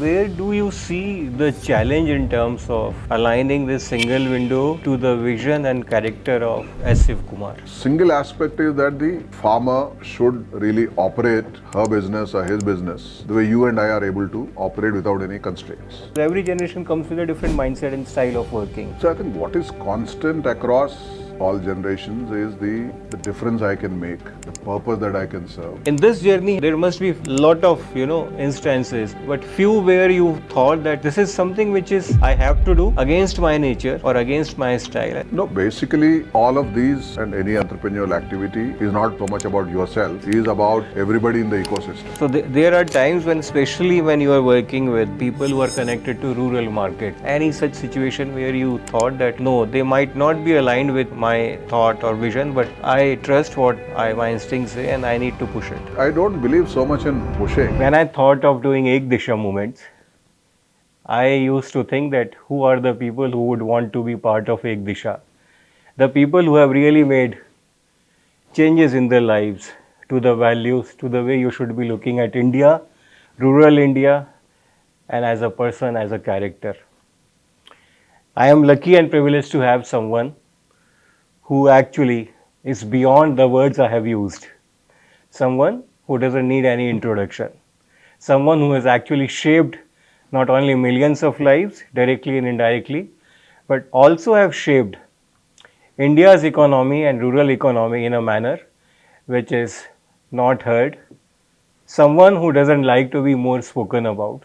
Where do you see the challenge in terms of aligning this single window to the vision and character of S. Sivakumar? Single aspect is that the farmer should really operate her business or his business the way you and I are able to operate without any constraints. Every generation comes with a different mindset and style of working. So I think what is constant across all generations is the difference I can make, the purpose that I can serve. In this journey, there must be a lot of, instances, but few where you thought that this is something which is I have to do against my nature or against my style. No, basically all of these and any entrepreneurial activity is not so much about yourself, it is about everybody in the ecosystem. So there are times when, especially when you are working with people who are connected to rural market, any such situation where you thought that no, they might not be aligned with my thought or vision, but I trust what my instincts say and I need to push it. I don't believe so much in pushing. When I thought of doing Ek Disha Moments, I used to think that who are the people who would want to be part of Ek Disha? The people who have really made changes in their lives, to the values, to the way you should be looking at India, rural India, and as a person, as a character. I am lucky and privileged to have someone who actually is beyond the words I have used. Someone who doesn't need any introduction. Someone who has actually shaped not only millions of lives, directly and indirectly, but also have shaped India's economy and rural economy in a manner which is not heard. Someone who doesn't like to be more spoken about.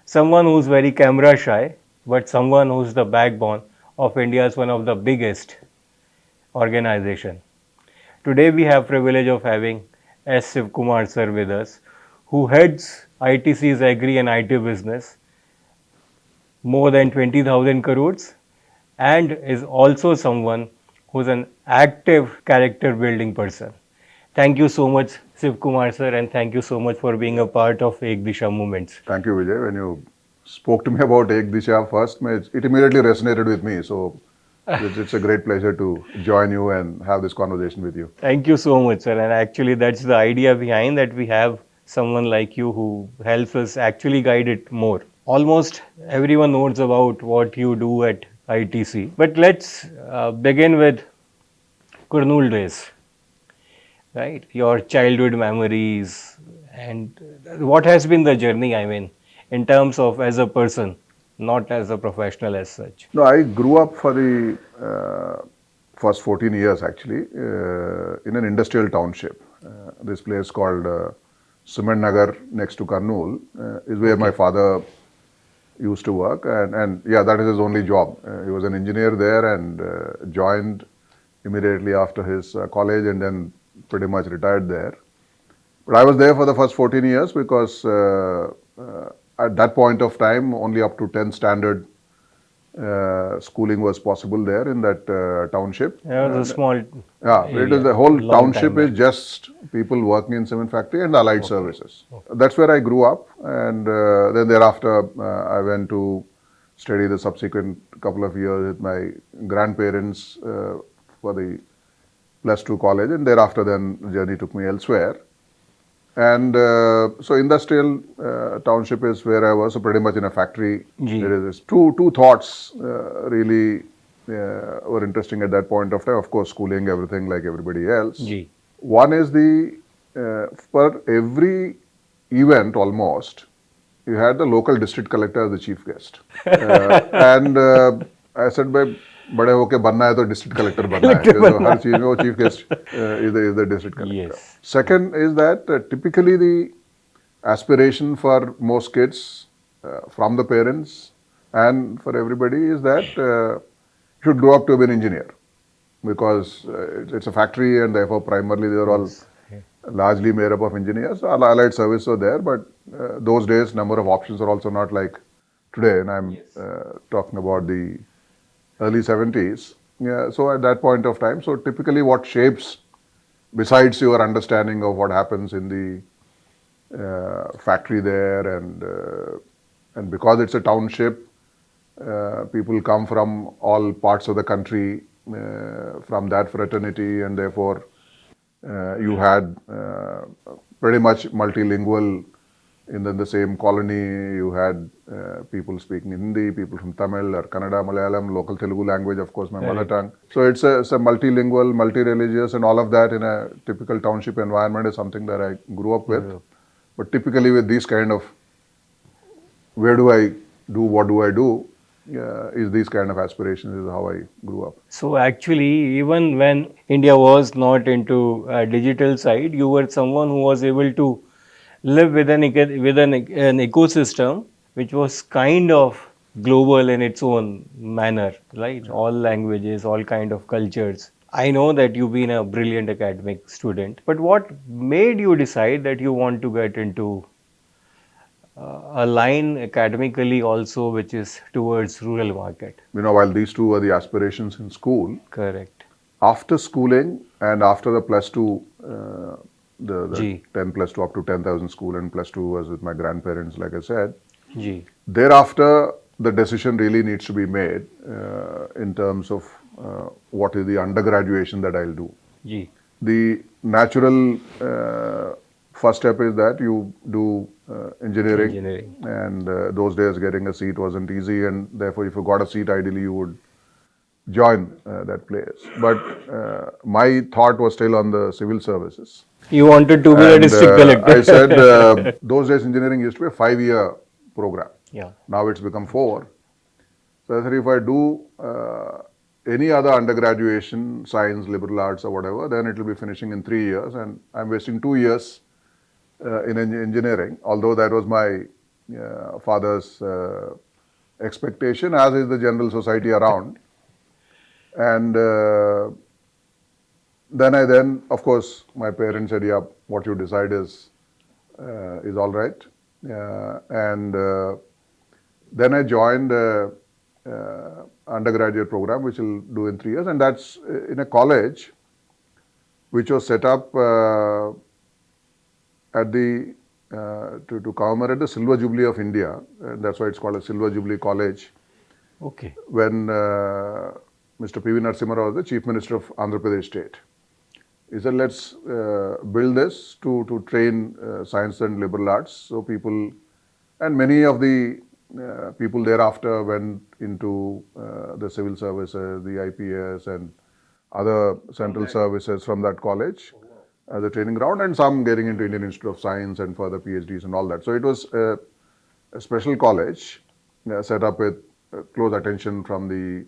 Someone who's very camera shy, but someone who's the backbone of India's one of the biggest organization. Today we have privilege of having S. Sivakumar sir with us, who heads ITC's Agri and IT business, more than 20,000 crores, and is also someone who's an active character building person. Thank you so much, Sivakumar sir, and thank you so much for being a part of Ek Disha Moments. Thank you, Vijay. When you spoke to me about Ek Disha first, it immediately resonated with me. So it's a great pleasure to join you and have this conversation with you. Thank you so much, sir. And actually, that's the idea behind that we have someone like you who helps us actually guide it more. Almost everyone knows about what you do at ITC. But let's begin with Kurnool Days, right? Your childhood memories and what has been the journey, I mean, in terms of as a person, not as a professional as such. No, I grew up for the first 14 years actually in an industrial township. This place called Cement Nagar next to Kurnool is where my father used to work, and yeah, that is his only job. He was an engineer there and joined immediately after his college and then pretty much retired there. But I was there for the first 14 years because at that point of time, only up to 10th standard schooling was possible there in that township. Yeah, it was a small Yeah, area, it is the whole township time is just people working in cement factory and allied services. That's where I grew up, and then thereafter I went to study the subsequent couple of years with my grandparents for the +2 college, and thereafter then the journey took me elsewhere. And so industrial township is where I was, so pretty much in a factory. There is two thoughts really were interesting at that point of time. Of course, schooling, everything like everybody else. One is for every event almost, you had the local district collector as the chief guest. And I said, बड़े होके बनना है तो district collector बनना है, so हर चीज में वो chief guest is the district collector. Second is that typically the aspiration for most kids from the parents and for everybody is that you should grow up to be an engineer, because it's a factory and therefore primarily they are all largely made up of engineers. Allied service are there, but those days number of options are also not like today, and I'm talking about the early 70s. Yeah, so at that point of time, so typically what shapes, besides your understanding of what happens in the factory there, and because it's a township, people come from all parts of the country from that fraternity, and therefore you had pretty much multilingual in the same colony, you had people speaking Hindi, people from Tamil or Kannada, Malayalam, local Telugu language, of course, my mother tongue. So it's a multilingual, multi-religious, and all of that in a typical township environment is something that I grew up with. But typically with these kind of, where do I do, what do I do, is these kind of aspirations is how I grew up. So actually, even when India was not into digital side, you were someone who was able to live with an ecosystem which was kind of global in its own manner, right? All languages, all kind of cultures. I know that you've been a brilliant academic student, but what made you decide that you want to get into a line academically also which is towards rural market? While these two were the aspirations in school, Correct. after schooling and after the plus two, the G. 10 plus 2 up to 10,000 school, and plus 2 was with my grandparents, like I said. G. Thereafter, the decision really needs to be made in terms of what is the undergraduation that I'll do. G. The natural first step is that you do engineering. And those days getting a seat wasn't easy, and therefore if you got a seat, ideally you would join that place. But my thought was still on the civil services. You wanted to be a district collector. I said those days engineering used to be a 5-year program. Yeah. Now it's become 4. So I said if I do any other undergraduation, science, liberal arts or whatever, then it will be finishing in 3 years, and I'm wasting 2 years in engineering, although that was my father's expectation, as is the general society around. And then of course my parents said, yeah, what you decide is all right. And then I joined undergraduate program, which will do in 3 years, and that's in a college which was set up at the to commemorate the Silver Jubilee of India, and that's why it's called a Silver Jubilee College. Okay. When Mr. P.V. Narasimha Rao was the Chief Minister of Andhra Pradesh State, he said, let's build this to train science and liberal arts. So people, and many of the people thereafter went into the civil services, the IPS and other central services from that college as a training ground, and some getting into Indian Institute of Science and further PhDs and all that. So it was a special college set up with close attention from the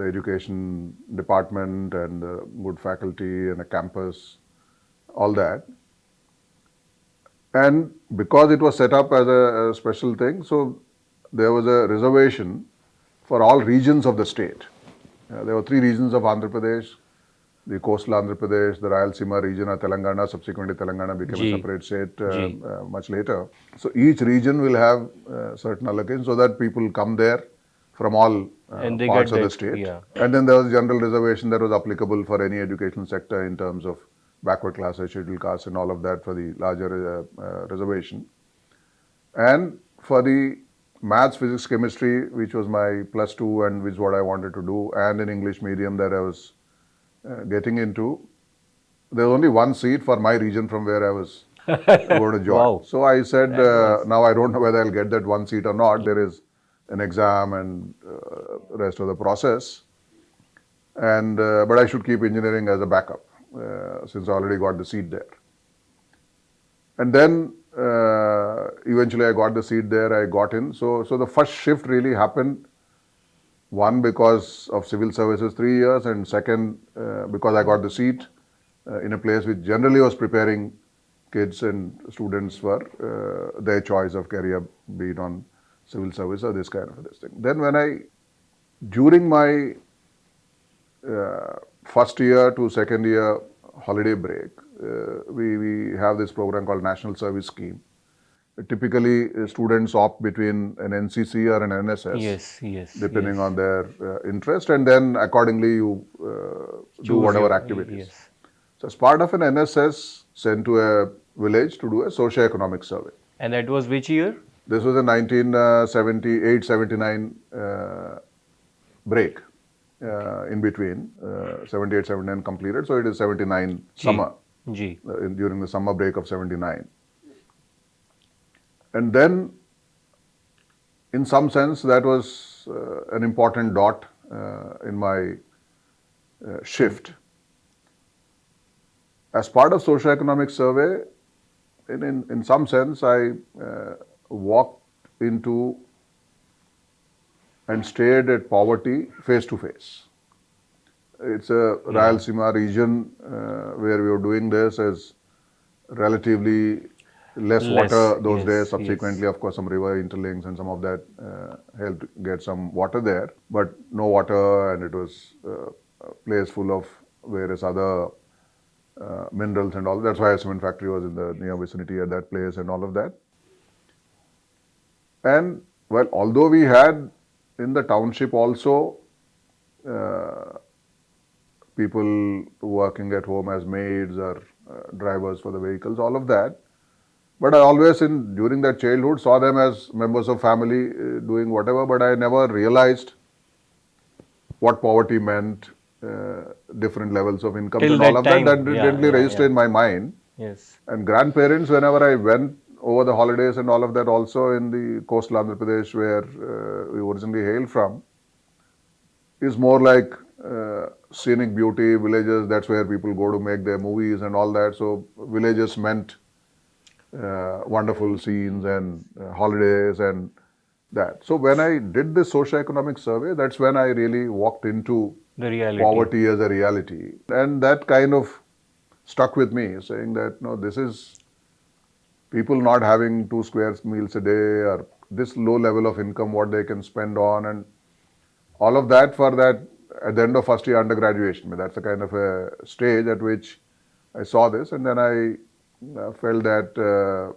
education department and good faculty and a campus, all that. And because it was set up as a special thing, so there was a reservation for all regions of the state. There were 3 regions of Andhra Pradesh: the coastal Andhra Pradesh, the Rayalaseema region of Telangana. Subsequently, Telangana became a separate state much later. So each region will have certain allocations so that people come there from all parts of the state. Yeah. And then there was a general reservation that was applicable for any educational sector in terms of backward classes, scheduled castes and all of that for the larger reservation. And for the maths, physics, chemistry, which was my plus 2 and which is what I wanted to do, and in English medium that I was getting into, there was only 1 seat for my region from where I was going to join. Wow. So I said, now I don't know whether I'll get that 1 seat or not. There is an exam and rest of the process. And but I should keep engineering as a backup since I already got the seat there. And then eventually I got the seat there, I got in. So the first shift really happened, one because of civil services 3 years, and second because I got the seat in a place which generally was preparing kids and students for their choice of career, be it on civil service or this kind of this thing. Then during my first year to second year holiday break, we have this program called National Service Scheme. Typically, students opt between an NCC or an NSS, depending on their interest, and then accordingly you do whatever activities. So as part of an NSS, sent to a village to do a socio-economic survey. And that was which year? This was in 1978-79 break. In between, 78, 79 completed, so it is 79 summer, during the summer break of 79. And then, in some sense, that was an important dot in my shift. As part of socioeconomic survey, in some sense, I walked into and stared at poverty face to face. It's a Rayalaseema region where we were doing this as relatively less water those days. Subsequently, of course, some river interlinks and some of that helped get some water there, but no water, and it was a place full of various other minerals and all. That's why a cement factory was in the near vicinity at that place and all of that. And well, although we had in the township also people working at home as maids or drivers for the vehicles, all of that. But I always, during that childhood, saw them as members of family doing whatever. But I never realized what poverty meant, different levels of income and all of that. That didn't really register in my mind. Yes. And grandparents, whenever I went over the holidays and all of that, also in the coastal Andhra Pradesh where we originally hail from, is more like scenic beauty, villages. That's where people go to make their movies and all that. So villages meant wonderful scenes and holidays and that. So when I did this socioeconomic survey, that's when I really walked into the reality. Poverty as a reality. And that kind of stuck with me, saying that, no, this is people not having 2 square meals a day or this low level of income, what they can spend on, and all of that for that at the end of first year undergraduation. That's the kind of a stage at which I saw this, and then I felt that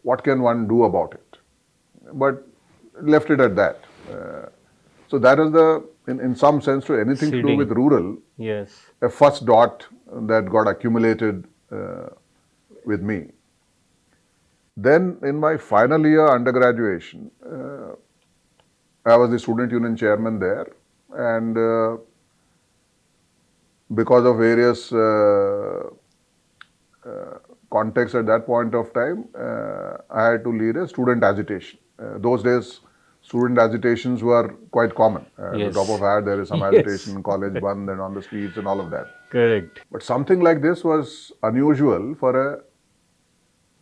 what can one do about it? But left it at that. So that is the, in some sense, to anything to do with rural, a first dot that got accumulated with me. Then in my final year undergraduation, I was the student union chairman there, and because of various contexts at that point of time, I had to lead a student agitation. Those days, student agitations were quite common. At the top of that, there is some agitation, college band, and on the streets and all of that. Correct. But something like this was unusual for a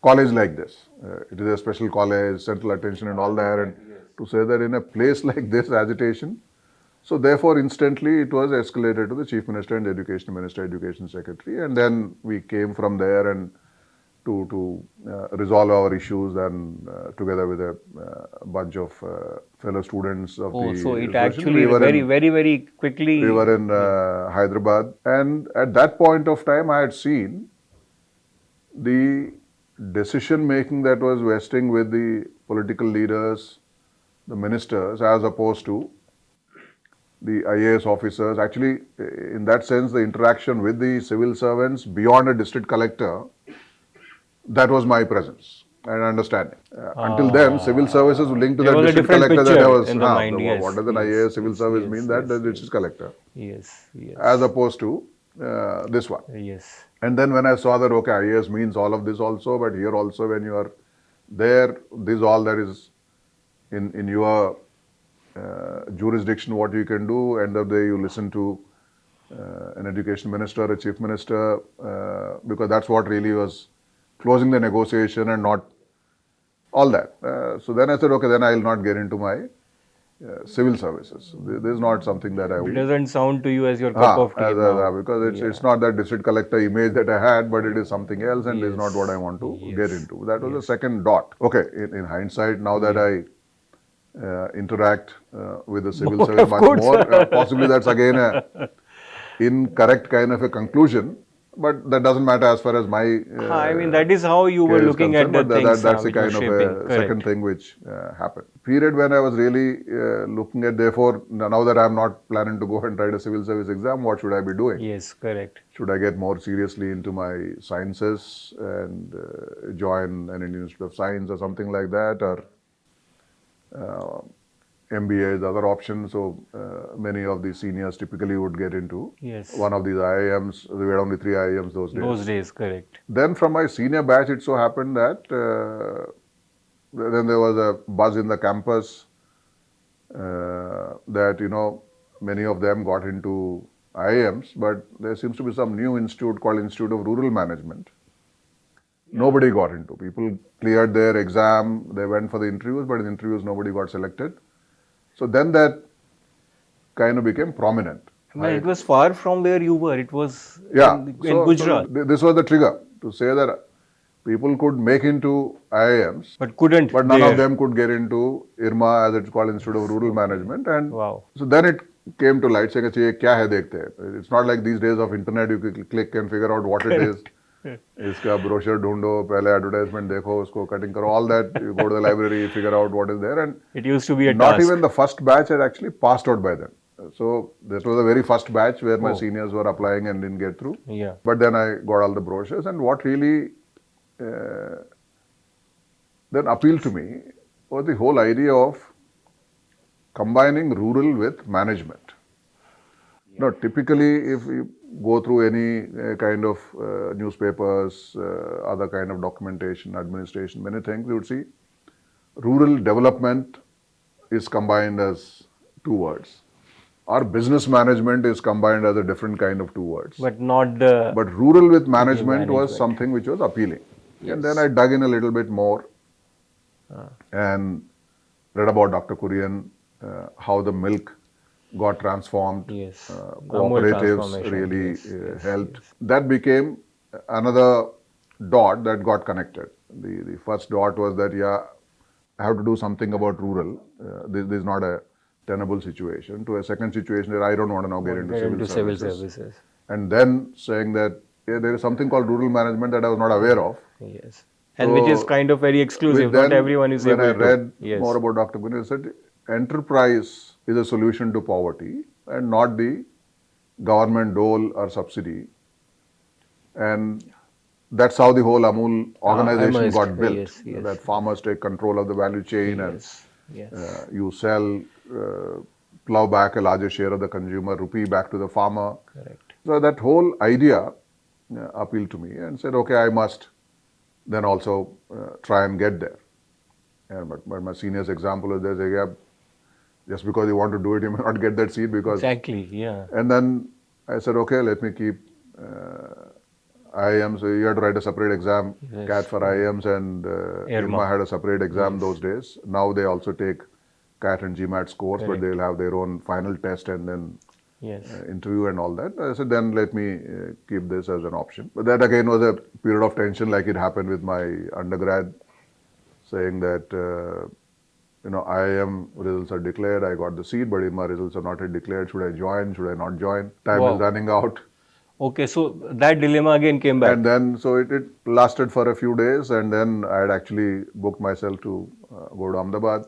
college like this. It is a special college, central attention and all that, and to say that in a place like this, agitation. So therefore, instantly it was escalated to the Chief Minister and Education Minister, Education Secretary, and then we came from there and to resolve our issues, and together with a bunch of fellow students of the so it actually very quickly. We were in Hyderabad, and at that point of time, I had seen the decision making that was vesting with the political leaders, the ministers, as opposed to the IAS officers. Actually, in that sense, the interaction with the civil servants beyond a district collector, that was my presence and understanding. Until then, civil services were linked to that district collector. That was what does an IAS civil service mean? That the district collector. As opposed to this one. And then when I saw that, okay, IAS means all of this also, but here also when you are there, this is all that is in your jurisdiction, what you can do. End of the day, you listen to an education minister, a chief minister, because that's what really was closing the negotiation and not all that. So then I said, okay, then I will not get into my civil services. This is not something that I would. It doesn't sound to you as your cup of tea. Because it's not that district collector image that I had, but it is something else, and it's not what I want to get into. That was the second dot. Okay, in hindsight, now that I interact with the civil service much more, possibly that's again a incorrect kind of a conclusion. But that doesn't matter as far as my. I mean, that is how you were looking at the things. That's the kind of a second thing which happened. Period when I was really looking at, therefore, now that I'm not planning to go and write a civil service exam, what should I be doing? Yes, correct. Should I get more seriously into my sciences and join an Indian Institute of Science or something like that, or MBA is the other option. So many of the seniors typically would get into one of these IIMs. We had only 3 IIMs those days. Those days, correct. Then from my senior batch, it so happened that then there was a buzz in the campus that, many of them got into IIMs, but there seems to be some new institute called Institute of Rural Management. Nobody got into. People cleared their exam, they went for the interviews, but in interviews nobody got selected. So then that kind of became prominent. But it was far from where you were. It was Yeah, in so Gujarat, this was the trigger to say that people could make into IIMs, but couldn't but none there. of them could get into IRMA, as it's called, Institute of Rural Management. And Wow. so then it came to light, saying, "Achha, ye kya hai, dekhte hain." It's not like these days of internet, you can click and figure out what it is. Iska brochure ढूंढो, पहले advertisement देखो, उसको cutting करो, all that. You go to the library, figure out what is there, and It used to be a not task. even the first batch had actually passed out by then. So this was the very first batch where my Oh. seniors were applying and didn't get through. Yeah. But then I got all the brochures, and what really then appealed to me was the whole idea of combining rural with management. Now, typically, if you go through any kind of newspapers, other kind of documentation, administration, many things, you would see rural development is combined as two words. Or business management is combined as a different kind of two words. But not the. But rural with management was management. something which was appealing. Yes. And then I dug in a little bit more and read about Dr. Kurien, how the milk got transformed. Yes. Amul Cooperatives transformation. really Yes, helped. yes. That became another dot that got connected. The first dot was that, I have to do something about rural. This is not a tenable situation. To a second situation where I don't want to now get into civil services. And then saying that there is something called rural management that I was not aware of. Yes. And which is kind of very exclusive. Not everyone is able to. When I read Yes. more about Dr. Kurien, he said enterprise is a solution to poverty and not the government dole or subsidy. And that's how the whole Amul organization got built. Yes, yes. That farmers take control of the value chain Yes. Yes. and you sell, plow back a larger share of the consumer rupee back to the farmer. Correct. So that whole idea appealed to me and said, okay, I must then also try and get there. But my senior's example is there, just because you want to do it, you may not get that seat because... Exactly, yeah. And then I said, okay, let me keep IIMs. So you had to write a separate exam, Yes. CAT for IIMs, and IRMA had a separate exam those days. Now they also take CAT and GMAT scores, but they'll have their own final test and then Yes. interview and all that. I said, then let me keep this as an option. But that again was a period of tension, like it happened with my undergrad, saying that, IIM results are declared, I got the seat, but IRMA results are not yet declared. Should I join? Should I not join? Time is running out. Okay, so that dilemma again came back. And then, so it lasted for a few days, and then I had actually booked myself to go to Ahmedabad.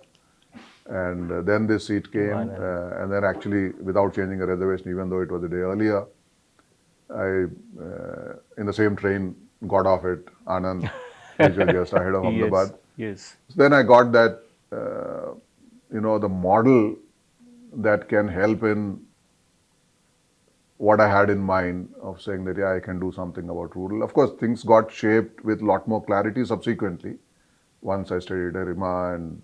And then this seat came, and then actually, without changing a reservation, even though it was a day earlier, I, in the same train, got off at Anand, which was just ahead of Ahmedabad. Yes. So then I got that, the model that can help in what I had in mind of saying that, I can do something about rural. Of course, things got shaped with a lot more clarity subsequently. Once I studied IRMA and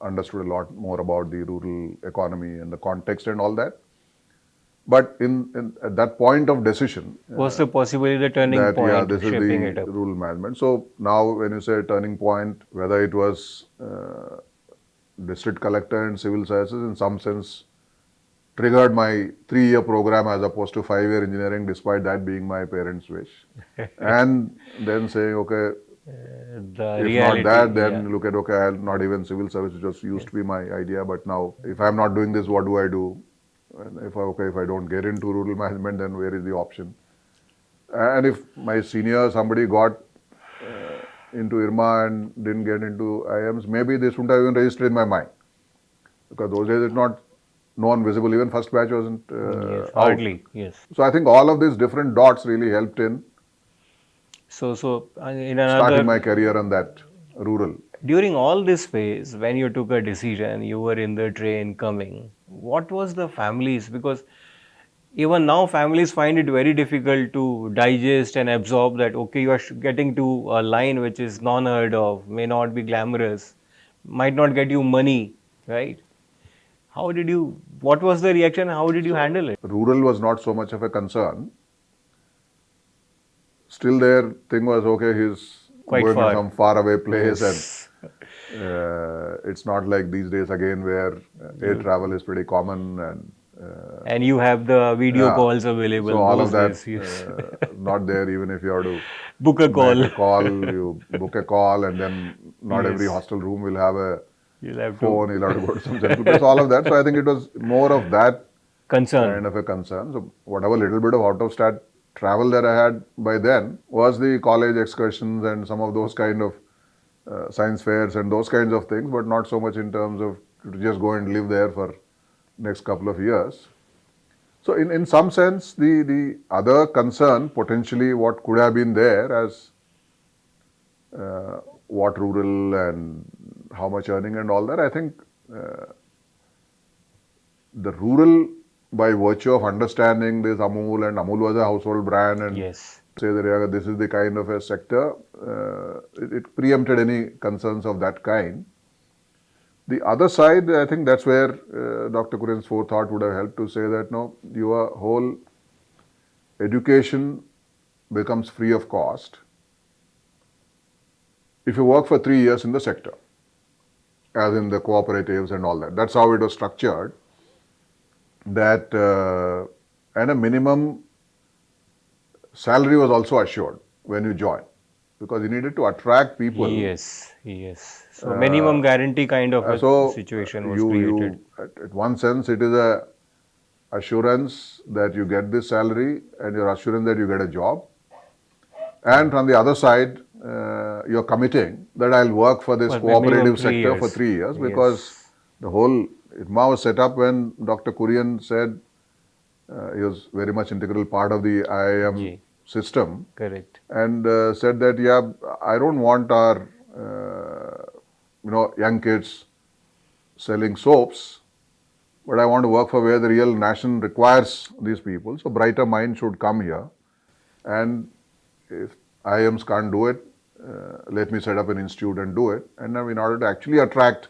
understood a lot more about the rural economy and the context and all that. But at that point of decision, was the possibility the turning that, point, this is shaping the it up? rural management. So now when you say turning point, whether it was district collector and civil services, in some sense triggered my 3-year program as opposed to 5-year engineering, despite that being my parents' wish. And then saying, okay, if reality, not that, then look at, okay, I'll not even civil service, which just used to be my idea, but now if I'm not doing this, what do I do? And if I don't get into rural management, then where is the option? And if my senior, somebody got into IRMA and didn't get into IIMs, maybe this wouldn't have even registered in my mind. Because those days it's not known, visible, even first batch wasn't yes, out. hardly, yes. So I think all of these different dots really helped in So in another... starting my career on that rural. During all this phase, when you took a decision, you were in the train coming, what was the family's? Because Even now families find it very difficult to digest and absorb that, okay, you are getting to a line which is non-heard of, may not be glamorous, might not get you money, right? How did you, what was the reaction, how did you handle it? Rural was not so much of a concern. Still, their thing was okay. He's Quite going in far. some faraway place, and Yes. it's not like these days again where air travel is pretty common, and And you have the video yeah. calls So available all of those that days, yes. not there. Even if you have to Book a make call. a call, you book a call, and then not every Yes. hostel room will have a You'll have phone. to You'll have to go to some central place. All of that. So I think it was more of that concern. kind of a concern. So whatever little bit of out of state travel that I had by then was the college excursions and some of those kind of science fairs and those kinds of things, but not so much in terms of to just go and live there for next couple of years. So in some sense, the other concern potentially what could have been there as what rural and how much earning and all that, I think the rural, by virtue of understanding this Amul, and Amul was a household brand, and Yes. say that yeah, this is the kind of a sector, it preempted any concerns of that kind. The other side, I think that's where Dr. Kurien's forethought would have helped to say that no, your whole education becomes free of cost if you work for 3 years in the sector, as in the cooperatives and all that. That's how it was structured. That and a minimum salary was also assured when you join, because you needed to attract people. Yes. Yes. So minimum guarantee kind of a So situation was created. you at one sense it is a assurance that you get this salary and your assurance that you get a job, and from the other side you're committing that I'll work for this For minimum cooperative 3 years. sector for 3 years, because Yes. the whole IRMA was set up when Dr. Kurien said he was very much integral part of the IIM Ji. system, Correct. and said that yeah, I don't want our young kids selling soaps, but I want to work for where the real nation requires these people. So brighter minds should come here, and if IIMs can't do it, let me set up an institute and do it. And now in order to actually attract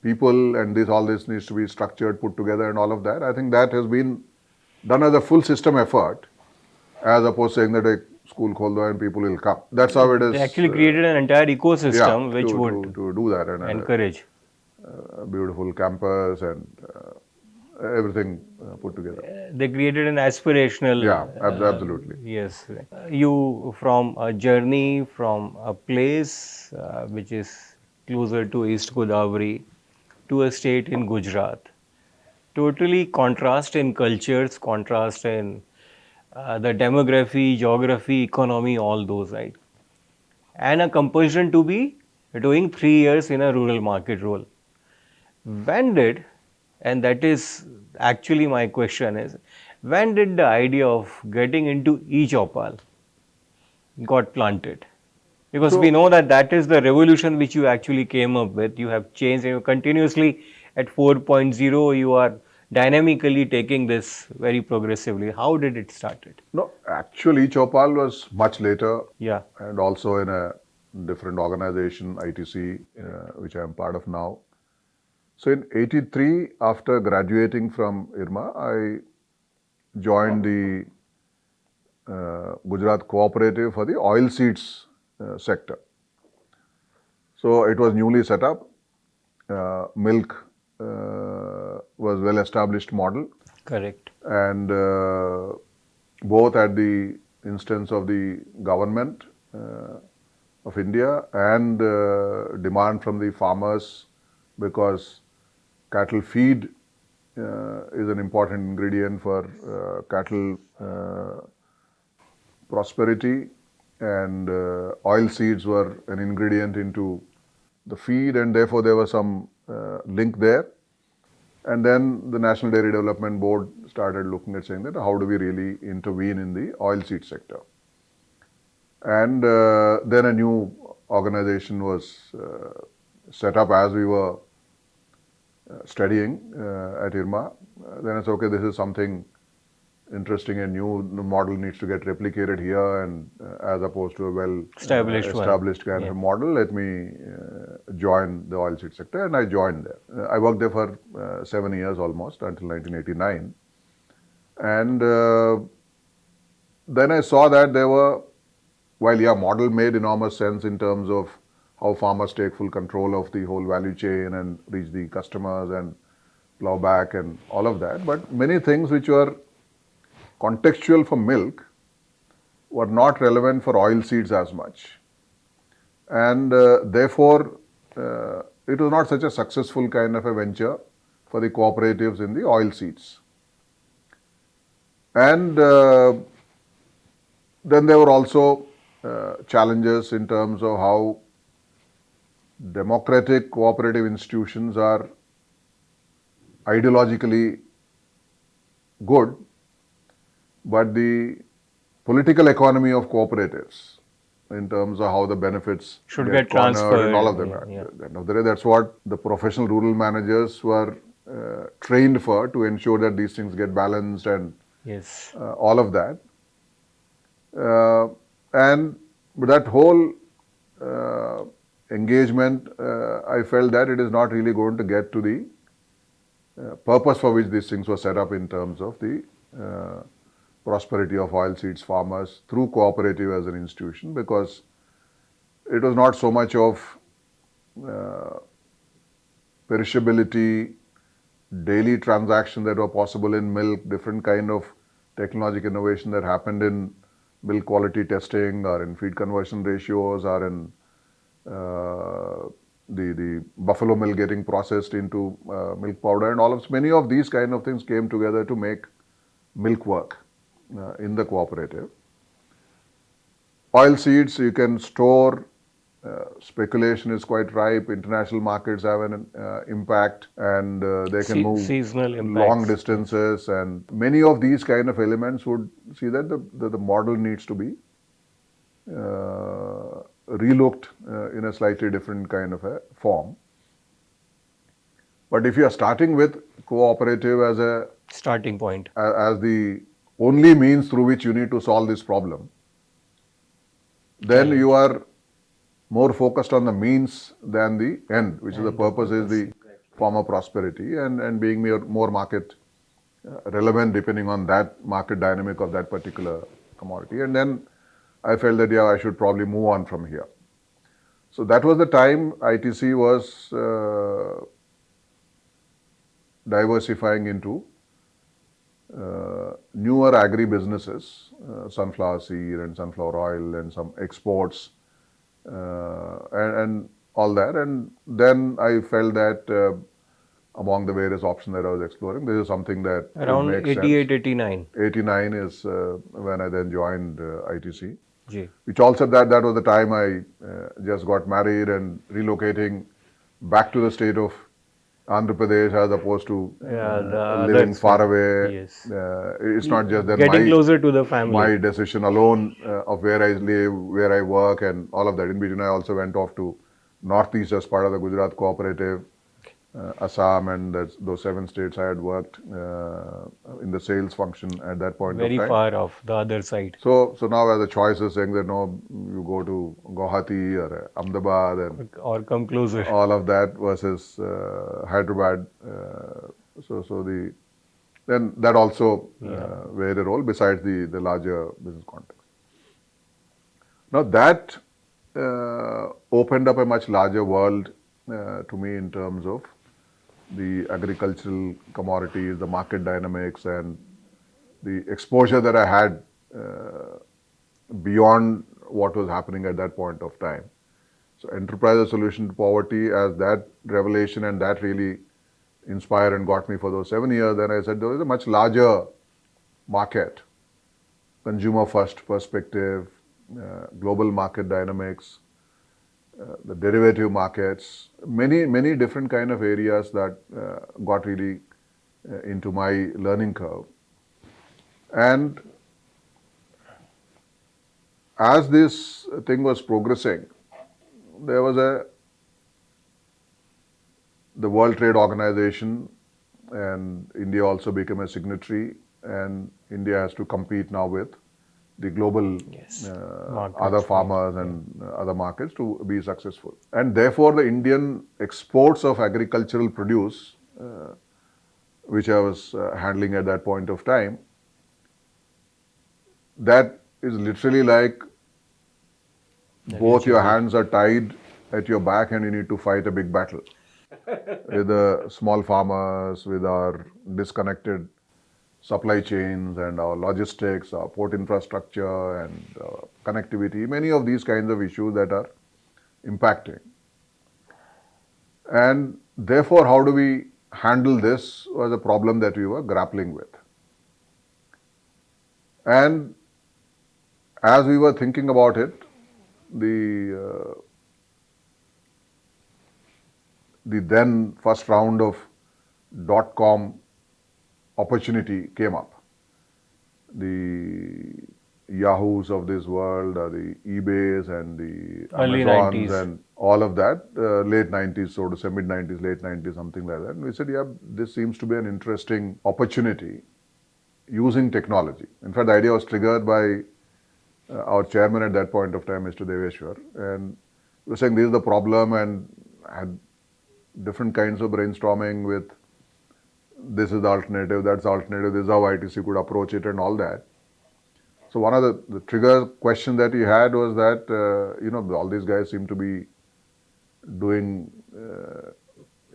people, and all this needs to be structured, put together, and all of that, I think that has been done as a full system effort, as opposed to saying that a school khol do and people will come. That's how it They is. actually created an entire Yeah, ecosystem which would to do that, and encourage. a beautiful campus and everything put together. They created an aspirational. Yeah, absolutely. Yes. You from a journey from a place which is closer to East Godavari to a state in Gujarat. Totally contrast in cultures, contrast in the demography, geography, economy, all those, right? And a compulsion to be doing 3 years in a rural market role. When did, and that is actually my question is, when did the idea of getting into e-Choupal got planted? Because we So, know that that is the revolution which you actually came up with. You have changed and you continuously at 4.0 you are dynamically taking this very progressively. How did it started? no, actually, e-Choupal was much later, Yeah. and also in a different organization, ITC, which I am part of now. So in '83, after graduating from IRMA, I joined the Gujarat Cooperative for the oilseeds sector. So it was newly set up. Milk was well established model, Correct. and both at the instance of the government of India and demand from the farmers, because cattle feed is an important ingredient for cattle prosperity, and oil seeds were an ingredient into the feed, and therefore there was some link there. And then the National Dairy Development Board started looking at saying that how do we really intervene in the oilseed sector. And then a new organization was set up as we were studying at IRMA. Then it's okay, this is something interesting and new model needs to get replicated here, and as opposed to a well Established kind of a model, let me join the oilseed sector, and I joined there. I worked there for 7 years almost until 1989, and then I saw that there were, while model made enormous sense in terms of how farmers take full control of the whole value chain and reach the customers and plow back and all of that, but many things which were contextual for milk were not relevant for oil seeds as much, and therefore it was not such a successful kind of a venture for the cooperatives in the oil seeds. And then there were also challenges in terms of how democratic cooperative institutions are ideologically good, but the political economy of cooperatives in terms of how the benefits should get cornered transferred and all of them. Yeah. At the end of the day, that's what the professional rural managers were trained for, to ensure that these things get balanced and Yes. all of that. And that whole engagement, I felt that it is not really going to get to the purpose for which these things were set up in terms of the prosperity of oilseeds farmers through cooperative as an institution, because it was not so much of perishability, daily transaction that were possible in milk, different kind of technological innovation that happened in milk quality testing or in feed conversion ratios or in the buffalo milk getting processed into milk powder, and all of many of these kind of things came together to make milk work in the cooperative. Oil seeds you can store, speculation is quite ripe, international markets have an impact, and they can move seasonal long impacts. distances, and many of these kind of elements would see that the model needs to be relooked in a slightly different kind of a form. But if you are starting with cooperative as a Starting point. as the only means through which you need to solve this problem, then you are more focused on the means than the end, which is the purpose is the farmer prosperity and being more market relevant depending on that market dynamic of that particular commodity. And then I felt that I should probably move on from here. So that was the time ITC was diversifying into newer agri businesses, sunflower seed and sunflower oil and some exports and all that. And then I felt that among the various options that I was exploring, this is something that Around would make 88, sense. 89. 89 is when I then joined ITC. Ji. Which also that was the time I just got married and relocating back to the state of Andhra Pradesh as opposed to living far away. Yes. It's not just that getting closer to the family. My decision alone of where I live, where I work and all of that. In between I also went off to Northeast as part of the Gujarat Cooperative, Assam, and those 7 states I had worked in the sales function at that point Very of time. far off, the other side. So now as a choice is saying that no, you go to Guwahati or Ahmedabad and or come closer. all of that versus Hyderabad. Then that also played a role besides the larger business context. Now that opened up a much larger world to me in terms of the agricultural commodities, the market dynamics, and the exposure that I had beyond what was happening at that point of time. So enterprise solution to poverty, as that revelation and that really inspired and got me for those 7 years, then I said there is a much larger market, consumer first perspective, global market dynamics, the derivative markets, many different kind of areas that got really into my learning curve. And as this thing was progressing, there was the World Trade Organization, and India also became a signatory, and India has to compete now with the global Yes. other Markets, farmers and other markets to be successful. And therefore, the Indian exports of agricultural produce, which I was handling at that point of time, that is literally like both your hands are tied at your back and you need to fight a big battle with the small farmers, with our disconnected supply chains and our logistics, our port infrastructure and connectivity, many of these kinds of issues that are impacting. And therefore, how do we handle this was a problem that we were grappling with. And as we were thinking about it, the then first round of .com opportunity came up. The Yahoos of this world, the eBays and the early Amazons 90s. and all of that, late 90s, so to say mid 90s, late 90s, something like that. And we said, yeah, this seems to be an interesting opportunity using technology. In fact, the idea was triggered by our chairman at that point of time, Mr. Deveshwar, and we were saying this is the problem and had different kinds of brainstorming with this is the alternative, that's the alternative, this is how ITC could approach it and all that. So one of the trigger question that he had was that, all these guys seem to be doing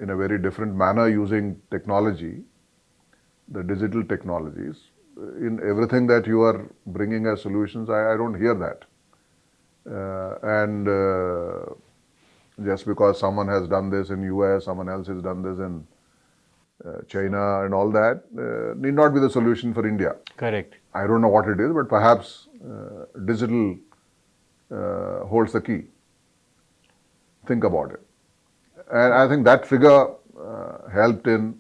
in a very different manner using technology, the digital technologies. In everything that you are bringing as solutions, I don't hear that. Just because someone has done this in US, someone else has done this in China and all that, need not be the solution for India. Correct. I don't know what it is, but perhaps digital holds the key. Think about it. And I think that figure helped in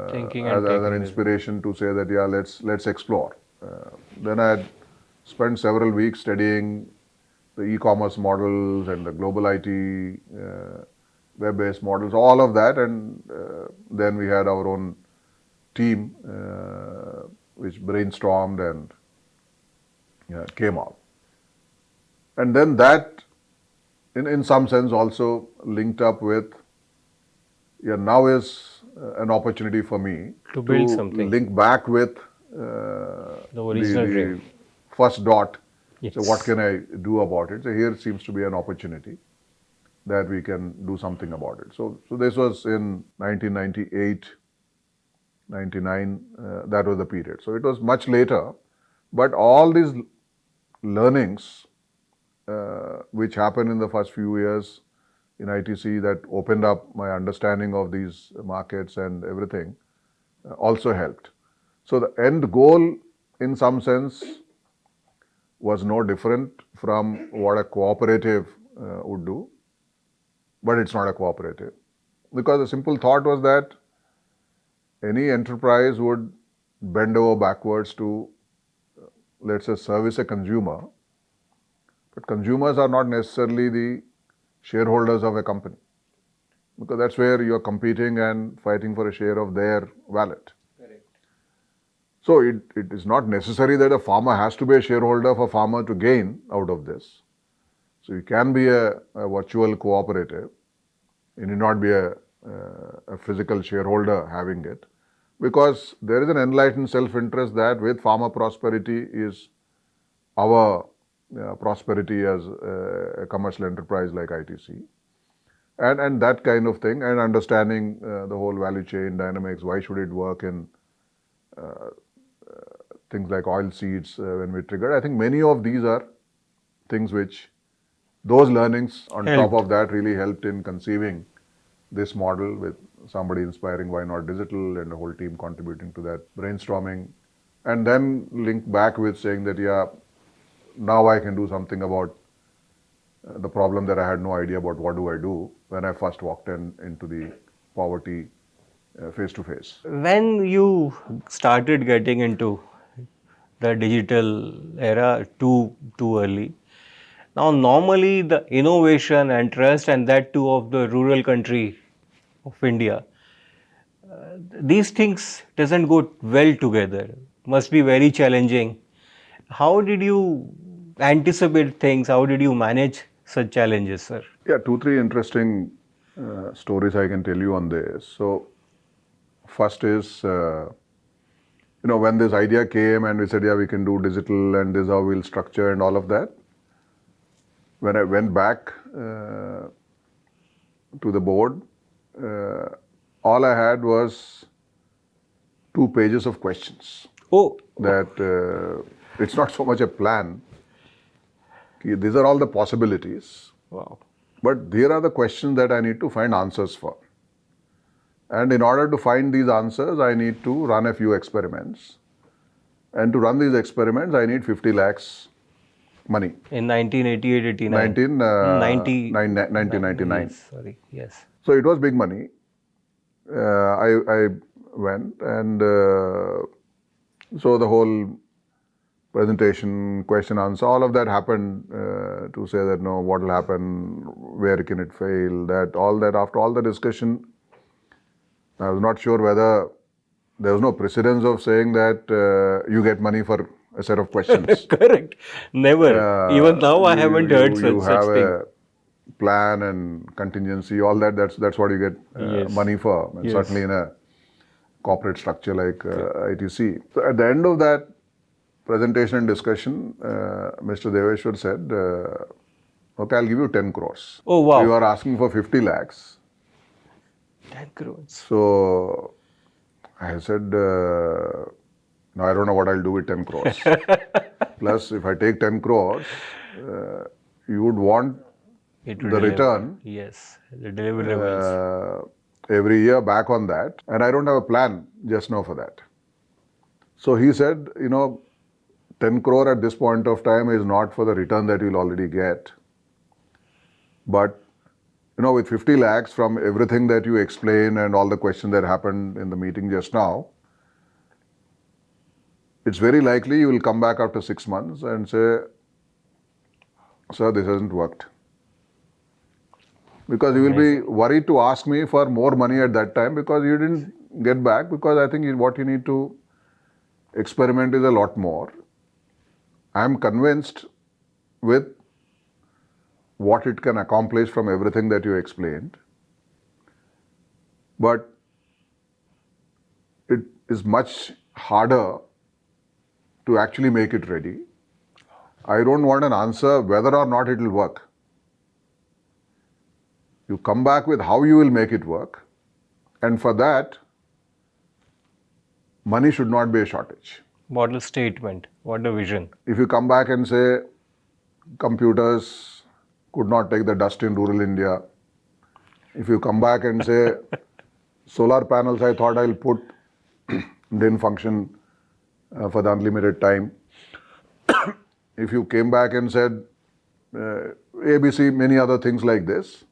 Thinking as and an taking this. inspiration to say that, yeah, let's explore. Then I had spent several weeks studying the e-commerce models and the global IT web-based models, all of that, and then we had our own team which brainstormed and came out. And then that, in some sense, also linked up with, now is an opportunity for me To build something. link back with The original dream. first dot. Yes. So what can I do about it? So here seems to be an opportunity that we can do something about it. So this was in 1998, 99, that was the period. So it was much later, but all these learnings which happened in the first few years in ITC that opened up my understanding of these markets and everything also helped. So the end goal, in some sense, was no different from what a cooperative would do, but it's not a cooperative. Because the simple thought was that any enterprise would bend over backwards to, let's say, service a consumer, but consumers are not necessarily the shareholders of a company, because that's where you're competing and fighting for a share of their wallet. So it is not necessary that a farmer has to be a shareholder for farmer to gain out of this. So you can be a virtual cooperative. You need not be a physical shareholder having it, because there is an enlightened self-interest that with farmer prosperity is our prosperity as a commercial enterprise like ITC. And that kind of thing, and understanding the whole value chain dynamics, why should it work in things like oil seeds when we trigger. I think many of these are things which those learnings on top of that really helped in conceiving this model, with somebody inspiring why not digital and the whole team contributing to that brainstorming, and then link back with saying that, yeah, now I can do something about the problem that I had no idea about what do I do when I first walked into the poverty face to face. When you started getting into the digital era too early, now normally the innovation and trust, and that too of the rural country of India, these things doesn't go well together. Must be very challenging. How did you anticipate things? How did you manage such challenges, sir? Yeah, two, three interesting stories I can tell you on this. So, first is, when this idea came and we said, yeah, we can do digital and this is how we'll structure and all of that. When I went back to the board, uh, all I had was 2 pages of questions. Oh, That it's not so much a plan. These are all the possibilities, wow. but here are the questions that I need to find answers for. And in order to find these answers, I need to run a few experiments. And to run these experiments, I need 50 lakhs money. In 1988-89. 1999. Yes, sorry. Yes. So it was big money. I went and so the whole presentation, question, answer, all of that happened to say that no, what will happen, where can it fail, all that. After all the discussion, I was not sure whether there was no precedence of saying that you get money for a set of questions. Correct. Never. Even now, I haven't heard You such have thing. a plan and contingency, all that. That's what you get Yes. money for. And Yes. certainly in a corporate structure like ITC. So at the end of that presentation and discussion, Mr. Deveshwar said, okay, I'll give you 10 crores. Oh, wow. You are asking for 50 lakhs. 10 crores. So I said, no, I don't know what I'll do with 10 crores. Plus, if I take 10 crores, you would want It the will deliver. return Yes, the deliverables. every year back on that. And I don't have a plan just now for that. So he said, 10 crore at this point of time is not for the return that you'll already get. But, with 50 lakhs from everything that you explained and all the questions that happened in the meeting just now, it's very likely you will come back after 6 months and say, sir, this hasn't worked. Because you will be worried to ask me for more money at that time because you didn't get back, because I think what you need to experiment is a lot more. I am convinced with what it can accomplish from everything that you explained. But it is much harder to actually make it ready. I don't want an answer whether or not it will work. You come back with how you will make it work. And for that, money should not be a shortage. Model statement. What a vision. If you come back and say computers could not take the dust in rural India, if you come back and say solar panels I thought I'll put didn't function for the unlimited time, if you came back and said ABC, many other things like this,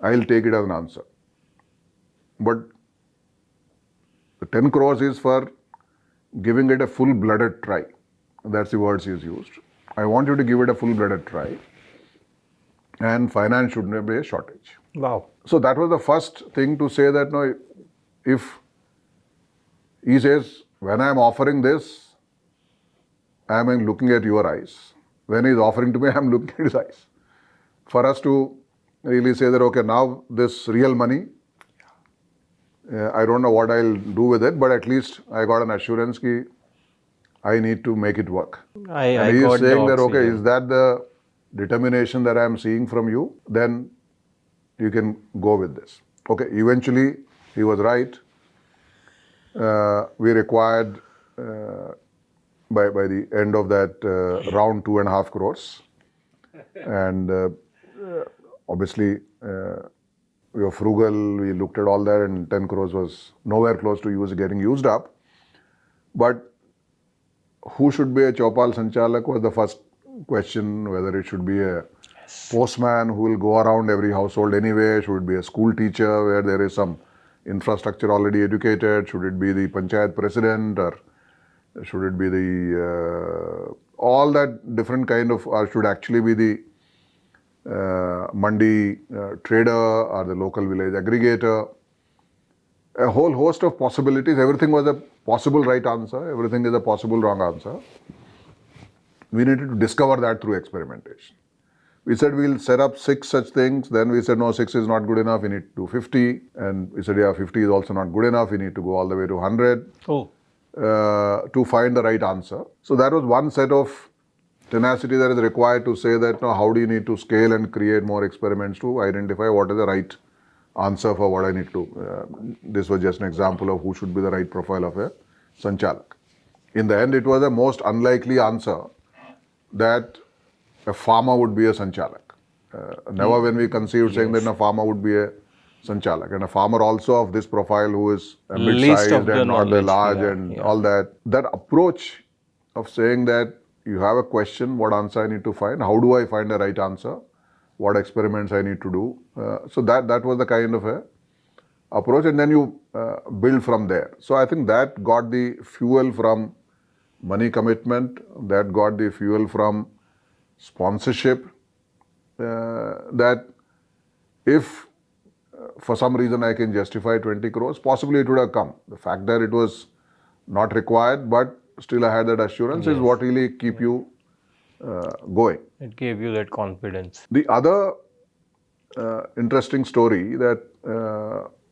I'll take it as an answer. But the 10 crores is for giving it a full-blooded try. That's the words he's used. I want you to give it a full-blooded try. And finance should not be a shortage. Wow. So that was the first thing to say that, no, if he says, when I'm offering this, I'm looking at your eyes. When he's offering to me, I'm looking at his eyes. For us to really say that, okay, now this real money, I don't know what I'll do with it, but at least I got an assurance that I need to make it work. And he is saying that, okay, is that the determination that I'm seeing from you? Then you can go with this. Okay, eventually he was right. We required, by the end of that round, 2.5 crores. And obviously, we were frugal, we looked at all that, and 10 crores was nowhere close to getting used up. But who should be a Choupal Sanchalak was the first question, whether it should be a postman who will go around every household anyway, should it be a school teacher where there is some infrastructure already educated, should it be the panchayat president, or should it be the, all that different kind of, or should actually be the mandi trader or the local village aggregator. a whole host of possibilities. Everything was a possible right answer, everything is a possible wrong answer. We needed to discover that through experimentation. We said we'll set up 6 such things. Then we said no, 6 is not good enough. We need to do 50. And we said yeah, 50 is also not good enough. We need to go all the way to 100 to find the right answer. So that was one set of tenacity that is required to say that now how do you need to scale and create more experiments to identify what is the right answer for what I need to. This was just an example of who should be the right profile of a Sanchalak. In the end, it was the most unlikely answer that a farmer would be a Sanchalak. Never when we conceived saying that a farmer would be a Sanchalak. And a farmer also of this profile who is a mid-sized and not the large and all that. That approach of saying that you have a question, what answer I need to find, how do I find the right answer, what experiments I need to do. So that was the kind of a approach, and then you build from there. So I think that got the fuel from money commitment, that got the fuel from sponsorship, that if for some reason I can justify 20 crores, possibly it would have come. The fact that it was not required, but still I had that assurance is what really keep you going. It gave you that confidence. The other interesting story that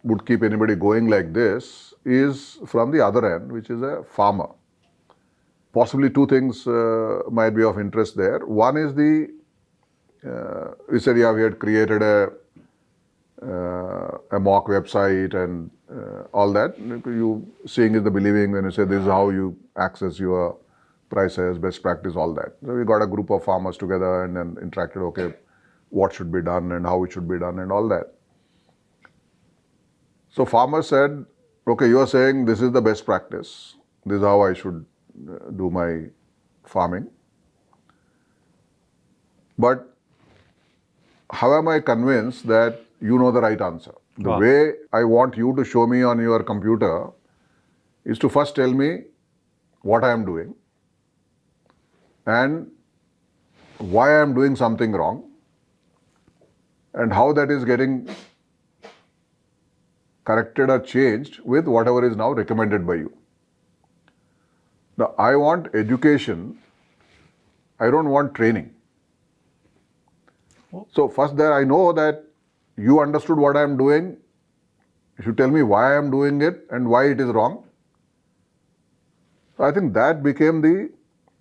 would keep anybody going like this is from the other end, which is a farmer. Possibly 2 things might be of interest there. One is we said, yeah, we had created a mock website and all that. You seeing is the believing when you say this is how you access your prices, best practice, all that. So we got a group of farmers together and then interacted, okay, what should be done and how it should be done and all that. So farmers said, okay, you are saying this is the best practice. This is how I should do my farming. But how am I convinced that you know the right answer? The way I want you to show me on your computer is to first tell me what I am doing and why I am doing something wrong and how that is getting corrected or changed with whatever is now recommended by you. Now, I want education, I don't want training. So first there I know that you understood what I am doing, you should tell me why I am doing it and why it is wrong. So I think that became the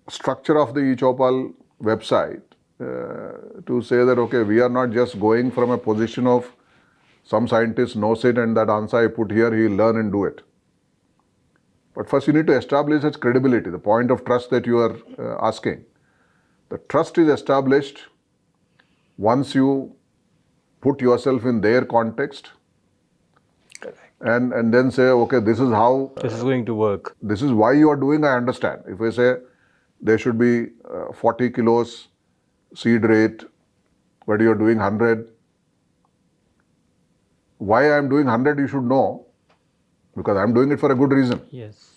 structure of the e-Choupal website to say that, okay, we are not just going from a position of some scientist knows it and that answer I put here, he will learn and do it. But first you need to establish its credibility, the point of trust that you are asking. The trust is established once you put yourself in their context and then say, okay, this is how this is going to work. This is why you are doing, I understand. If I say there should be 40 kilos seed rate, but you are doing 100, why I am doing 100 you should know, because I am doing it for a good reason. Yes.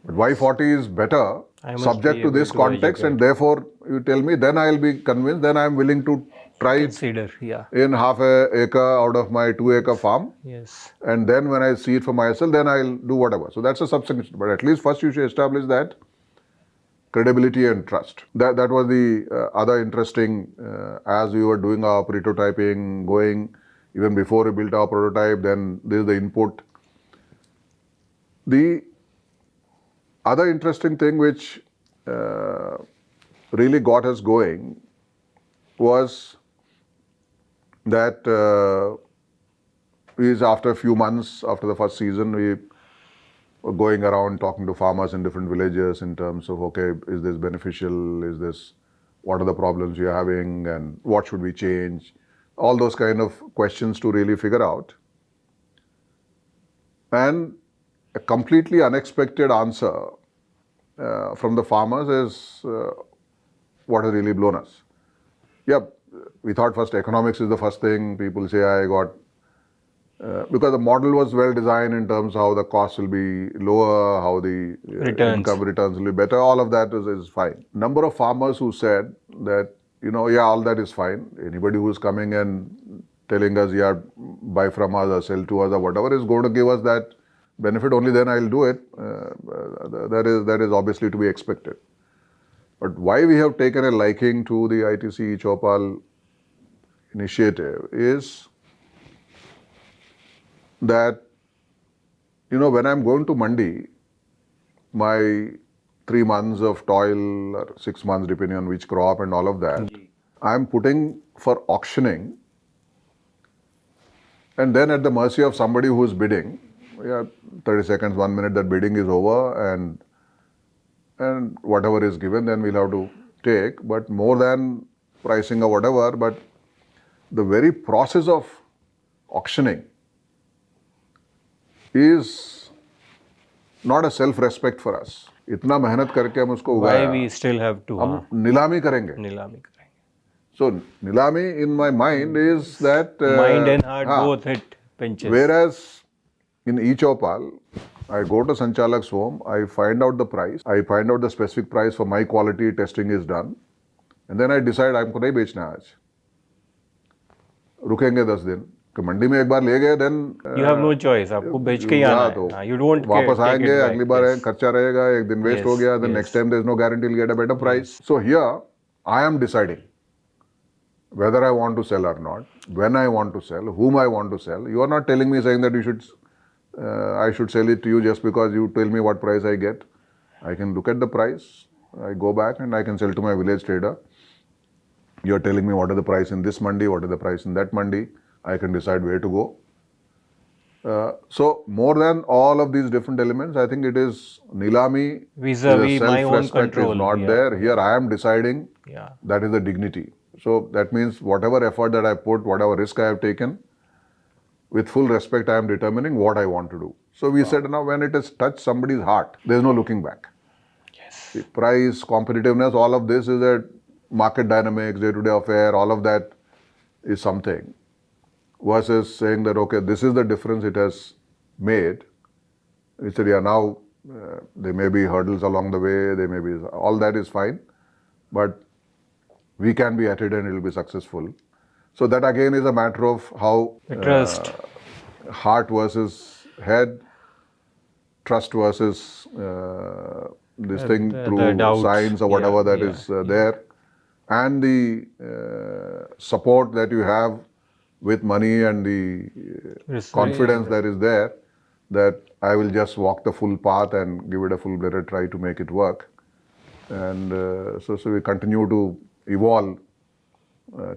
But why 40 is better, subject to this context, and therefore you tell me, then I will be convinced, then I am willing to try Consider, in half a acre out of my 2 acre farm. Yes. And then when I see it for myself, then I'll do whatever. So that's a subsequent, but at least first you should establish that credibility and trust. That was the other interesting, as we were doing our prototyping, going even before we built our prototype, then this is the input. The other interesting thing which really got us going was that is after a few months after the first season, we were going around talking to farmers in different villages in terms of, okay, is this beneficial? Is this, what are the problems you're having and what should we change? All those kind of questions to really figure out. And a completely unexpected answer from the farmers is what has really blown us. Yeah, we thought first economics is the first thing. People say I got, because the model was well designed in terms of how the costs will be lower, how the income returns will be better. All of that is fine. Number of farmers who said that, yeah, all that is fine. Anybody who is coming and telling us, yeah, buy from us or sell to us or whatever is going to give us that benefit, only then I'll do it. That is obviously to be expected. But why we have taken a liking to the ITC e-Choupal initiative is that, when I'm going to Mandi, my 3 months of toil or 6 months, depending on which crop and all of that, I'm putting for auctioning, and then at the mercy of somebody who is bidding. 30 seconds, 1 minute, that bidding is over, and whatever is given, then we'll have to take. But more than pricing or whatever, but the very process of auctioning is not a self-respect for us. इतना मेहनत करके हम उसको Why उगाया, we still have to हम नीलामी करेंगे. nilami karenge. So nilami in my mind is that Mind and heart both hit pinches. Whereas in e-Choupal, I go to Sanchalak's home, I find out the price, I find out the specific price for my quality, testing is done, and then I decide हमको नहीं बेचना है आज, रुकेंगे 10 दिन. कि मंडी में एक बार ले गए, then You have no choice. आपको बेच के ही आना है. You don't वापस take आएंगे, it back. अगली बार खर्चा रहेगा, एक दिन वेस्ट हो गया, then yes. next time there is no guarantee you'll get a better price. So here I am deciding whether I want to sell or not, when I want to sell, whom I want to sell. You are not telling me, saying that I should sell it to you just because you tell me what price I get. I can look at the price, I go back and I can sell to my village trader. You are telling me what is the price in this mandi, what is the price in that mandi. I can decide where to go. So more than all of these different elements, I think it is nilami, vis-a-vis my own self-respect control is not there. Here I am deciding. That is the dignity. So that means whatever effort that I put, whatever risk I have taken, with full respect, I am determining what I want to do. So we said, now when it has touched somebody's heart, there is no looking back. Yes. Price, competitiveness, all of this is a market dynamics, day-to-day affair, all of that is something. Versus saying that, okay, this is the difference it has made. We said, now there may be hurdles along the way, there may be, all that is fine, but we can be at it and it will be successful. So that again is a matter of how trust, heart versus head, trust versus this thing through science or whatever that is there, and the support that you have with money and the confidence that is there, that I will just walk the full path and give it a full better try to make it work. And so we continue to evolve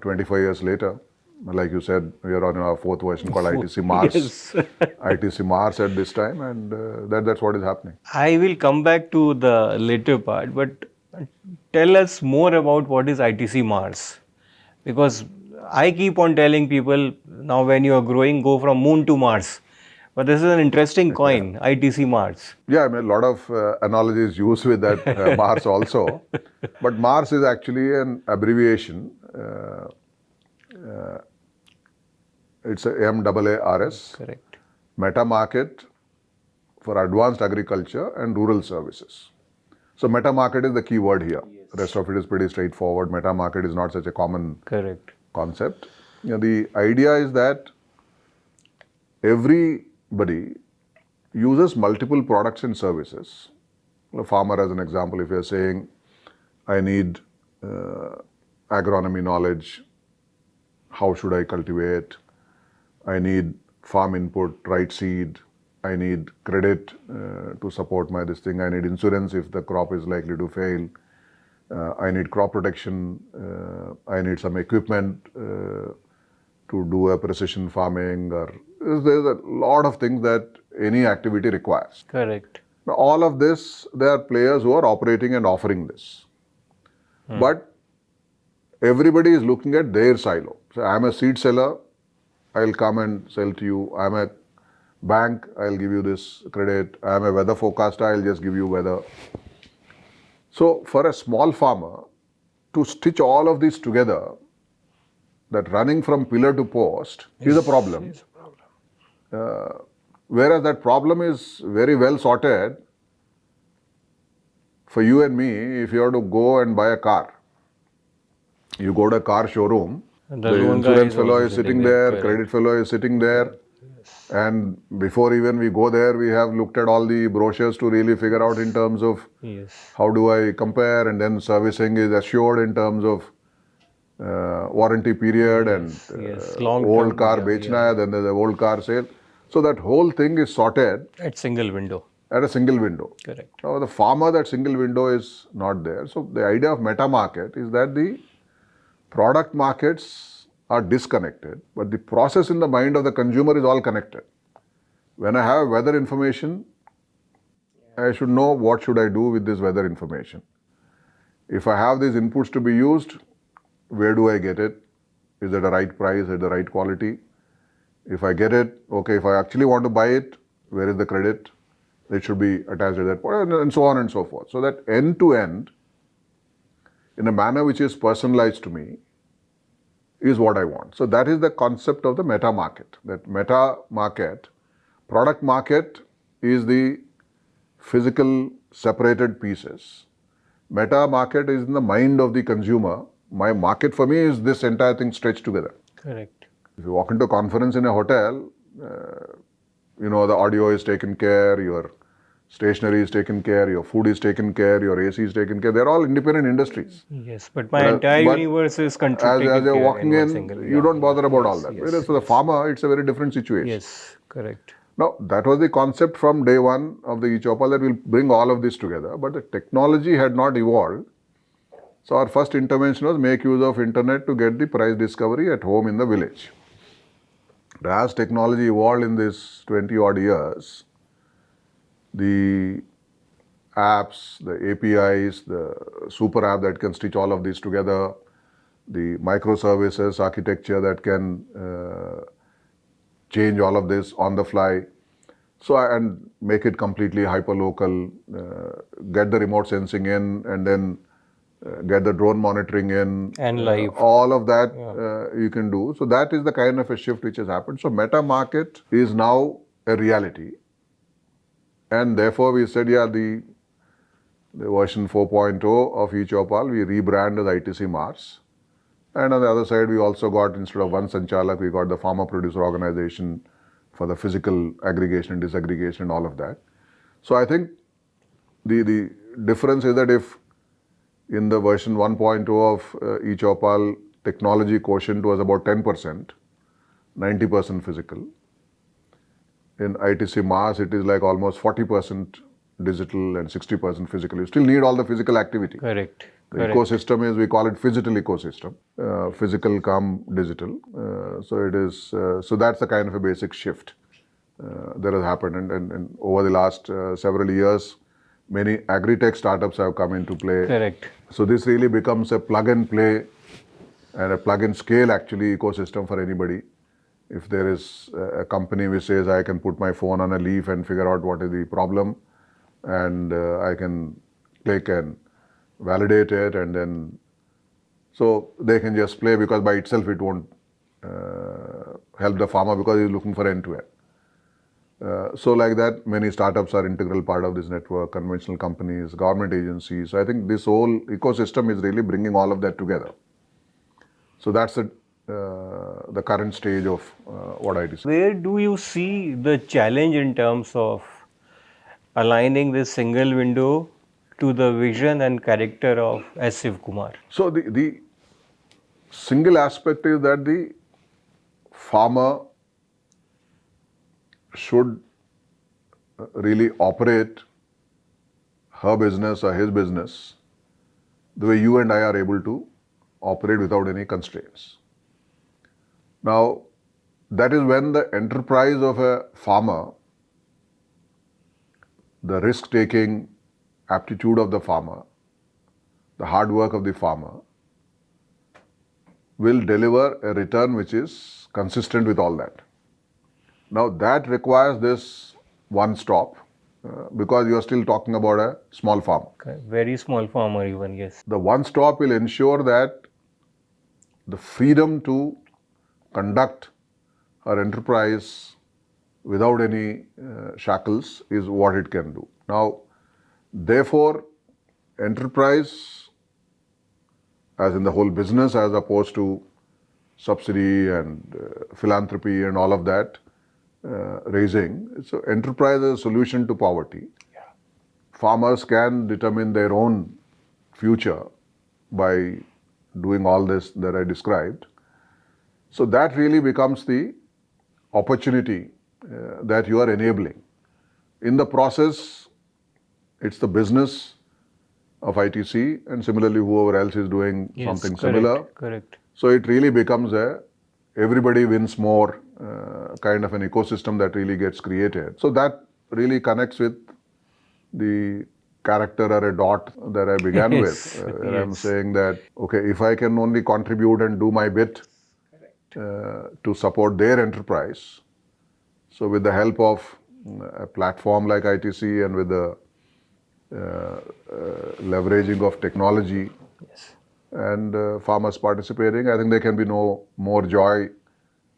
25 years later. Like you said, we are on our 4th version called ITC Mars. Yes. ITC Mars at this time, and that's what is happening. I will come back to the later part, but tell us more about what is ITC Mars. Because I keep on telling people, now when you are growing, go from moon to Mars. But this is an interesting coin, ITC Mars. Yeah, I mean, a lot of analogies used with that Mars also. But Mars is actually an abbreviation. It's a MAARS. Correct. Meta Market for Advanced Agriculture and Rural Services. So Meta Market is the key word here. Yes. The rest of it is pretty straightforward. Meta Market is not such a common concept. The idea is that everybody uses multiple products and services. A farmer, as an example, if you're saying, I need agronomy knowledge, how should I cultivate? I need farm input, right seed. I need credit to support this thing. I need insurance if the crop is likely to fail. I need crop protection. I need some equipment to do a precision farming. Or there's a lot of things that any activity requires. Correct. Now, all of this, there are players who are operating and offering this. But everybody is looking at their silo. So I'm a seed seller, I'll come and sell to you. I'm a bank, I'll give you this credit. I'm a weather forecaster, I'll just give you weather. So for a small farmer to stitch all of these together, that running from pillar to post is a problem. Whereas that problem is very well sorted for you and me. If you have to go and buy a car, you go to a car showroom, The The loan guy insurance is fellow also is sitting sitting there. there, Correct. credit fellow is sitting there. Yes. And before even we go there, we have looked at all the brochures to really figure out in terms of Yes. how do I compare, and then servicing is assured in terms of warranty period and Yes. Long old term. car Yeah. bechna hai, Yeah. then there's the old car sale. So that whole thing is sorted At single window. at a single window. Correct. Now the farmer, that single window is not there. So the idea of meta market is that the product markets are disconnected, but the process in the mind of the consumer is all connected. When I have weather information, I should know what should I do with this weather information. If I have these inputs to be used, where do I get it? Is it the right price? Is it the right quality? If I get it, okay, if I actually want to buy it, where is the credit? It should be attached to that point, and so on and so forth. So that end to end, in a manner which is personalized to me, is what I want. So that is the concept of the meta market. That meta market, product market is the physical separated pieces. Meta market is in the mind of the consumer. My market for me is this entire thing stretched together. Correct. If you walk into a conference in a hotel, the audio is taken care, your stationery is taken care, your food is taken care, your AC is taken care. They're all independent industries. Yes. But my entire But universe is as taken you're care in walking one in, single. you Yeah. don't bother about all Yes. that. Yes. Whereas for the farmer, it's a very different situation. Yes. Correct. Now, that was the concept from day one of the e-Choupal, that will bring all of this together. But the technology had not evolved. So our first intervention was make use of internet to get the price discovery at home in the village. But as technology evolved in this 20 odd years, the apps, the APIs, the super app that can stitch all of these together, the microservices architecture that can change all of this on the fly. So, and make it completely hyperlocal, get the remote sensing in, and then get the drone monitoring in. And live. All of that you can do. So that is the kind of a shift which has happened. So meta market is now a reality. And therefore we said, yeah, the version 4.0 of e-Choupal, we rebrand as ITC Mars. And on the other side, we also got, instead of one Sanchalak, we got the farmer producer organization for the physical aggregation and disaggregation and all of that. So I think the difference is that if in the version 1.0 of e-Choupal, technology quotient was about 10%, 90% physical. In ITC Mars, it is like almost 40% digital and 60% physical. You still need all the physical activity. Correct. The ecosystem is, we call it physical ecosystem, physical come digital. So that's the kind of a basic shift that has happened. And over the last several years, many agri-tech startups have come into play. Correct. So this really becomes a plug and play and a plug and scale actually ecosystem for anybody. If there is a company which says I can put my phone on a leaf and figure out what is the problem, and I can click and validate it, and then so they can just play, because by itself it won't help the farmer because he's looking for end to end. So like that, many startups are integral part of this network, conventional companies, government agencies. So I think this whole ecosystem is really bringing all of that together. So that's the current stage of what I see. Where do you see the challenge in terms of aligning this single window to the vision and character of S. Sivakumar? So the single aspect is that the farmer should really operate her business or his business the way you and I are able to operate without any constraints. Now, that is when the enterprise of a farmer, the risk-taking aptitude of the farmer, the hard work of the farmer, will deliver a return which is consistent with all that. Now, that requires this one stop, because you are still talking about a small farmer. Very small farmer even, yes. The one stop will ensure that the freedom to conduct her enterprise without any shackles is what it can do. Now, therefore, enterprise, as in the whole business, as opposed to subsidy and philanthropy and all of that raising. So enterprise is a solution to poverty. Farmers can determine their own future by doing all this that I described. So that really becomes the opportunity that you are enabling. In the process, it's the business of ITC and similarly whoever else is doing something similar. Correct. So it really becomes a everybody wins more kind of an ecosystem that really gets created. So that really connects with the character or a dot that I began with. I'm saying that, okay, if I can only contribute and do my bit to support their enterprise, so with the help of a platform like ITC and with the leveraging of technology and farmers participating, I think there can be no more joy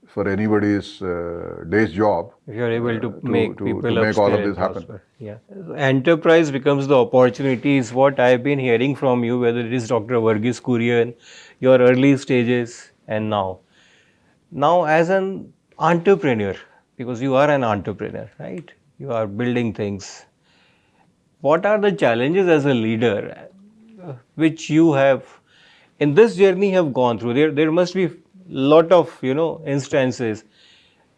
for anybody's day's job. If you're able to make people to make all of this prosper. happen. Yeah. So enterprise becomes the opportunity is what I've been hearing from you, whether it is Dr. Varghese Kurien, your early stages and now. Now as an entrepreneur, because you are an entrepreneur, right? You are building things. What are the challenges as a leader which you have in this journey have gone through? There must be lot of instances,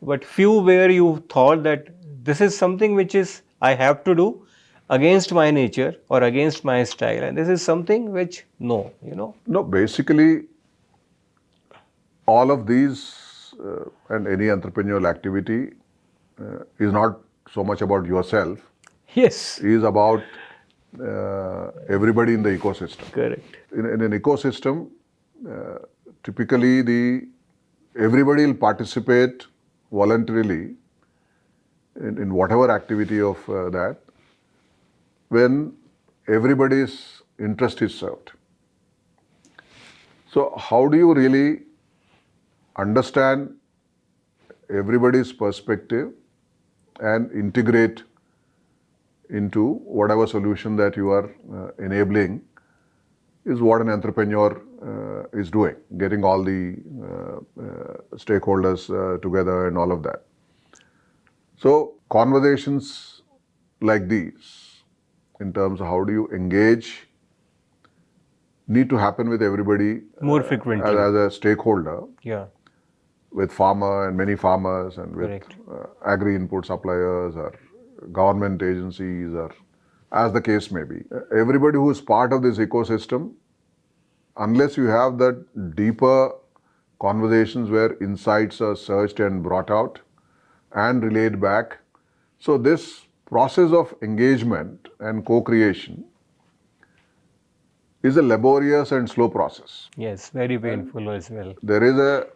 but few where you thought that this is something which is I have to do against my nature or against my style, and this is something which no. No, basically, all of these and any entrepreneurial activity is not so much about yourself, Yes. is about everybody in the ecosystem. Correct. In an ecosystem, typically everybody will participate voluntarily in whatever activity of that when everybody's interest is served. So how do you really understand everybody's perspective and integrate into whatever solution that you are enabling is what an entrepreneur is doing, getting all the stakeholders together and all of that. So conversations like these, in terms of how do you engage, need to happen with everybody More frequently. as a stakeholder. Yeah. With farmer and many farmers and with agri input suppliers or government agencies or as the case may be. Everybody who is part of this ecosystem, unless you have that deeper conversations where insights are searched and brought out and relayed back. So this process of engagement and co-creation is a laborious and slow process. Yes, very painful as well. There is a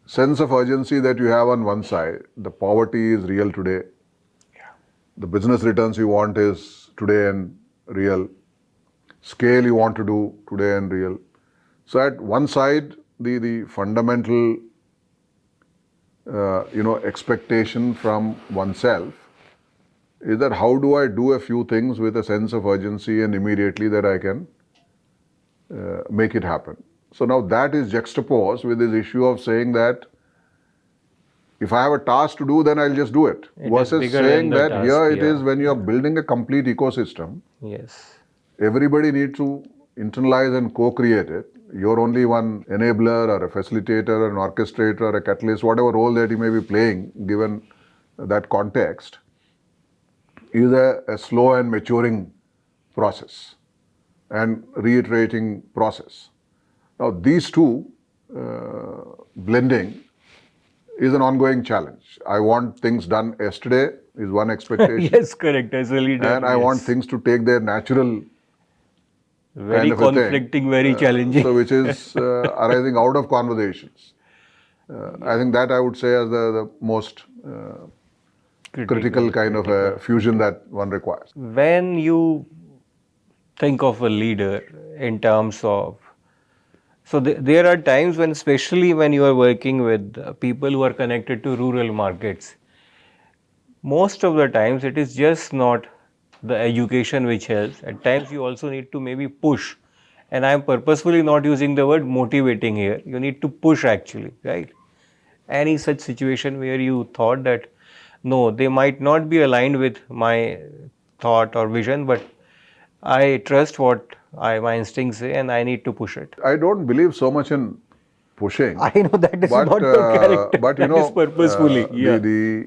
sense of urgency that you have on one side. The poverty is real today. The business returns you want is today and real. Scale you want to do today and real. So at one side, the fundamental expectation from oneself is that how do I do a few things with a sense of urgency and immediately that I can make it happen. So now that is juxtaposed with this issue of saying that if I have a task to do, then I'll just do it. Versus saying that task, here it is when you're building a complete ecosystem. Yes. Everybody needs to internalize and co-create it. You're only one enabler or a facilitator, an orchestrator, a catalyst, whatever role that you may be playing given that context is a slow and maturing process and reiterating process. Now these two blending is an ongoing challenge. I want things done yesterday is one expectation. Yes, correct. As a leader. And I want things to take their natural very kind of conflicting, very challenging. So which is arising out of conversations. I think that I would say as the most critical kind of a fusion that one requires. When you think of a leader in terms of, so there are times when, especially when you are working with people who are connected to rural markets, most of the times it is just not the education which helps. At times you also need to maybe push And I'm purposefully not using the word motivating here. You need to push actually, right? Any such situation where you thought that no, they might not be aligned with my thought or vision, but I trust what my instincts say and I need to push it. I don't believe so much in pushing, I know that is but not your character. but That is purposefully. Yeah.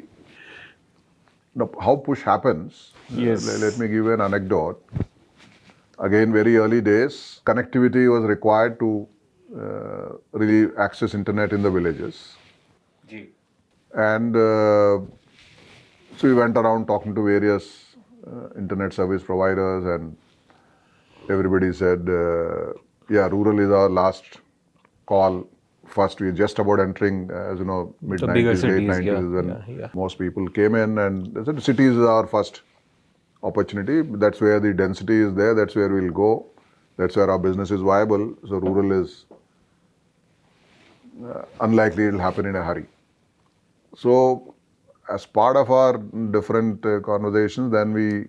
How push happens. Let Yes. me give you an anecdote. Again, very early days, connectivity was required to really access internet in the villages. Ji. And so we went around talking to various internet service providers, and everybody said, yeah, rural is our last call. First, we just about entering, as you know, mid The bigger 90s, late cities. 90s Yeah. is when Yeah. most people came in, and they said cities is our first opportunity. That's where the density is there. That's where we'll go. That's where our business is viable. So rural is unlikely it'll happen in a hurry. So as part of our different conversations, then we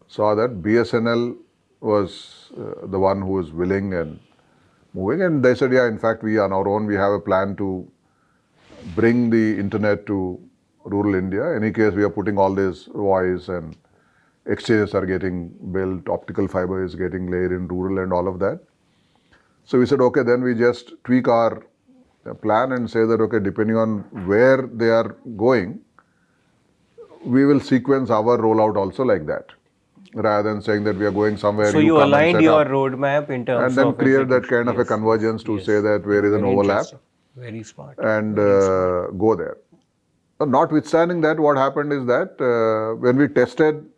saw that BSNL was the one who was willing and moving. And they said, yeah, in fact, we on our own, we have a plan to bring the internet to rural India. In any case, we are putting all this voice and exchanges are getting built, optical fiber is getting laid in rural and all of that. So we said, okay, then we just tweak our plan and say that, okay, depending on where they are going, we will sequence our rollout also like that. Rather than saying that we are going somewhere, So you you come and aligned set your up, roadmap in and terms then of create that execution. kind of a Yes, yes, convergence to say yes. that where is an Very overlap interesting. Very smart. and Very smart. go there. Notwithstanding that, what happened is that when we tested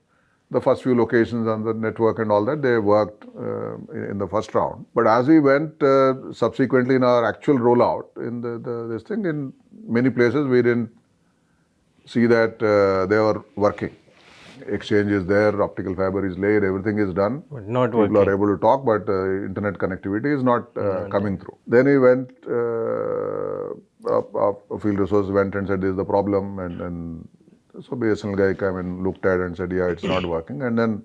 the first few locations on the network and all that, they worked in the first round. But as we went subsequently in our actual rollout, in this thing, in many places we didn't see that they were working. Exchange is there, optical fiber is laid, everything is done. But not People are working. able to talk, but internet connectivity is not coming through. Then we went, a field resource went and said, this is the problem. And so BSNL guy came and looked at it and said, yeah, it's not working. And then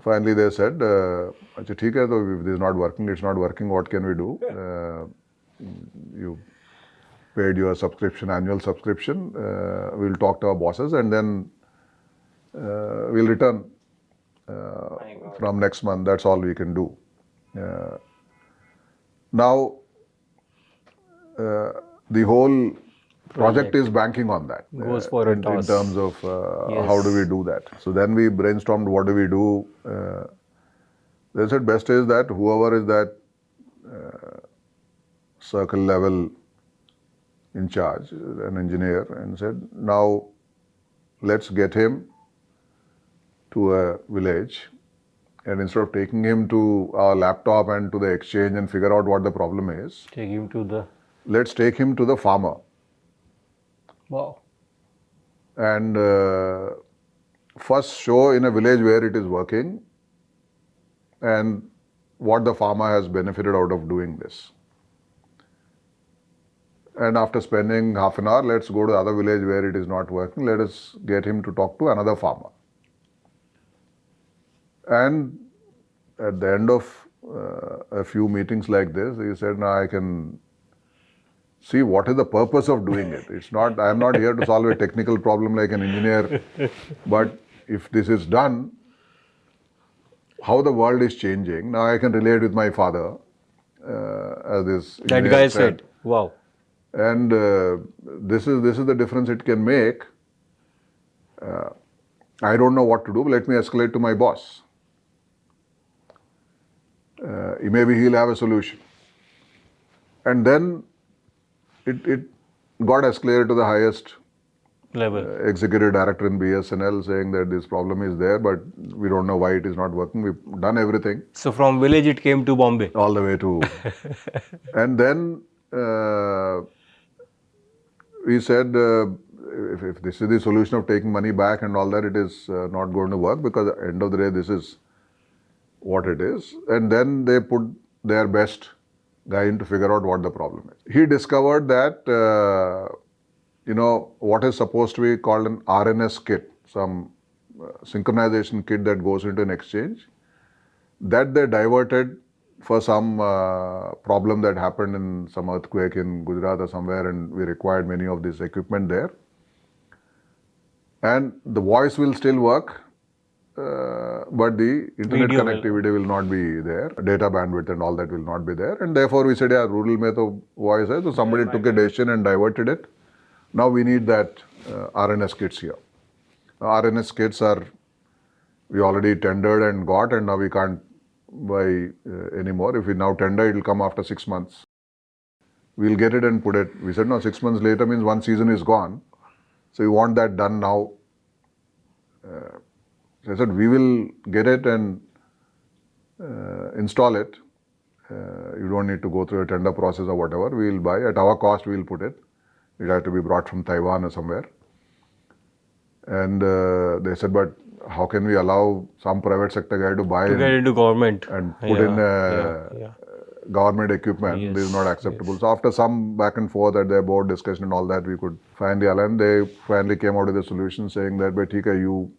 finally they said, "Acha, theek hai, so if this is not working, it's not working, what can we do? You paid your subscription, annual subscription, we'll talk to our bosses and then we'll return from next month. That's all we can do." Now, the whole project is banking on that. Goes for a in toss. terms of how do we Yes. do that. So then we brainstormed what do we do. They said best is that whoever is that circle level in charge, an engineer, and said, now let's get him to a village, and instead of taking him to our laptop and to the exchange and figure out what the problem is, Take him to the. let's take him to the farmer Wow. and first show in a village where it is working and what the farmer has benefited out of doing this. And after spending half an hour, let's go to the other village where it is not working. Let us get him to talk to another farmer. And at the end of a few meetings like this, he said, now I can see what is the purpose of doing it. It's not, I'm not here to solve a technical problem like an engineer, but if this is done, how the world is changing. Now I can relate with my father, as this That engineer guy said, wow. and this is the difference it can make. I don't know what to do, but let me escalate to my boss. Maybe he'll have a solution. And then it got escalated to the highest Level. executive director in BSNL saying that this problem is there, but we don't know why it is not working. We've done everything. So from village it came to Bombay. All the way to. And then we said, if this is the solution of taking money back and all that, it is not going to work because at the end of the day, this is what it is. And then they put their best guy in to figure out what the problem is. He discovered that, what is supposed to be called an RNS kit, some synchronization kit that goes into an exchange. That they diverted for some problem that happened in some earthquake in Gujarat or somewhere, and we required many of this equipment there. And the voice will still work, but the internet Video connectivity will not be there. Data bandwidth and all that will not be there. And therefore we said, yeah, rural mein to voice hai. So somebody took a decision and diverted it. Now we need that RNS kits here. RNS kits are, we already tendered and got, and now we can't buy anymore. If we now tender, it will come after 6 months. We'll get it and put it. We said, no, 6 months later means one season is gone. So we want that done now. So I said, we will get it and install it. You don't need to go through a tender process or whatever. We will buy. At our cost, we will put it. It had to be brought from Taiwan or somewhere. And they said, but how can we allow some private sector guy to buy to get into government and put in government equipment? Yes, This is not acceptable. So after some back and forth at their board discussion and all that, we could finally align. They finally came out with a solution saying that, but okay, you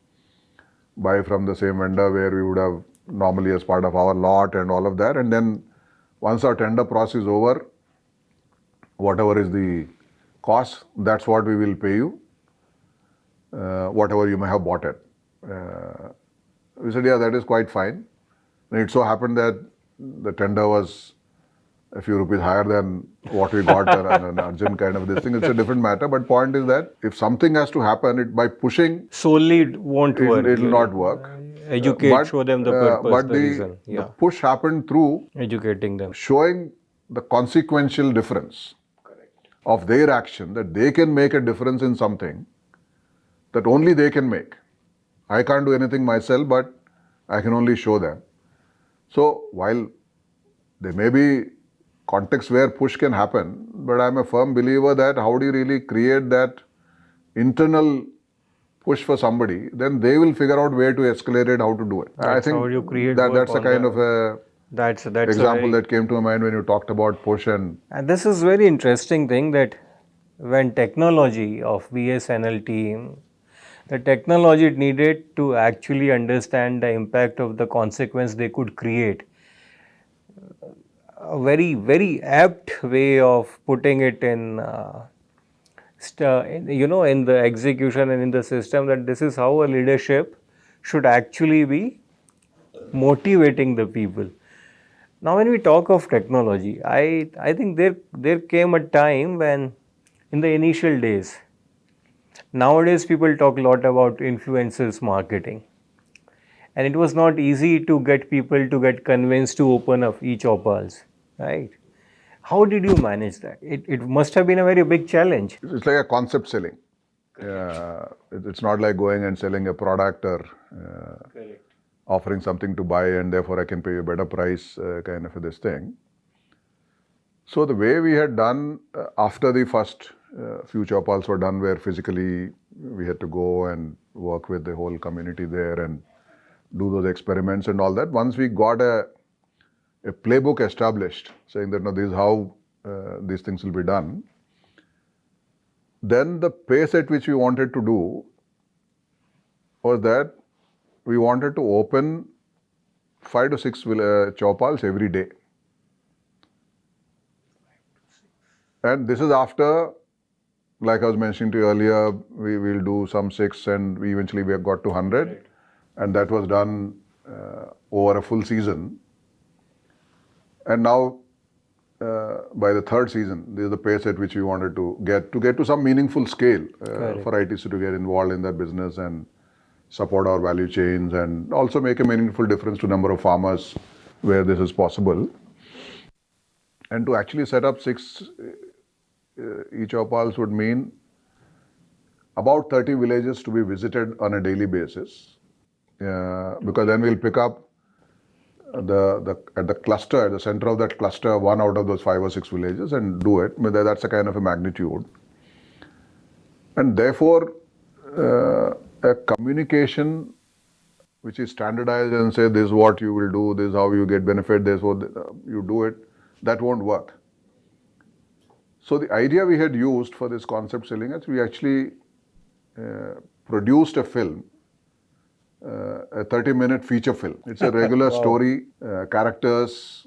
buy from the same vendor where we would have normally as part of our lot and all of that. And then once our tender process is over, whatever is the cost, that's what we will pay you, whatever you may have bought it. We said, yeah, that is quite fine. And it so happened that the tender was a few rupees higher than what we got on an urgent kind of this thing. It's a different matter. But point is that if something has to happen, it by pushing, solely it won't work. it will not work. Educate, show them the purpose, but the reason. the push happened through Educating them. showing the consequential difference of their action, that they can make a difference in something that only they can make. I can't do anything myself, but I can only show them. So while there may be contexts where push can happen, but I'm a firm believer that how do you really create that internal push for somebody, then they will figure out where to escalate it, how to do it. I think how you create that's a kind of a that's example that came to my mind when you talked about push. And this is very interesting thing that when technology of BSNL team, the technology it needed to actually understand the impact of the consequence they could create. A very apt way of putting it in, in the execution and in the system, that this is how a leadership should actually be motivating the people. Now, when we talk of technology, I think there came a time when, in the initial days, nowadays people talk a lot about influencers marketing, and it was not easy to get people to get convinced to open up e-Choupals, right? How did you manage that? It must have been a very big challenge. it's like a concept selling. It's not like going and selling a product or offering something to buy and therefore I can pay you a better price, kind of this thing. So the way we had done after the first few Choupals were done, where physically we had to go and work with the whole community there and do those experiments and all that. Once we got a playbook established, saying that no, this is how these things will be done, then the pace at which we wanted to do was that we wanted to open 5 to 6 Choupals every day. And this is after, like I was mentioning to you earlier, we will do some 6 and we eventually we have got to 100. And that was done over a full season. And now, by the third season, this is the pace at which we wanted to get to some meaningful scale for ITC to get involved in that business and support our value chains and also make a meaningful difference to number of farmers where this is possible. And to actually set up 6 e-Choupals would mean about 30 villages to be visited on a daily basis, because then we'll pick up at the cluster, at the center of that cluster, 1 out of those 5 or 6 villages and do it. That's a kind of a magnitude. And therefore, a communication which is standardized and say this is what you will do, this is how you get benefit, this is what you do it, that won't work. So the idea we had used for this concept selling is we actually produced a film a 30-minute feature film. It's a regular story, characters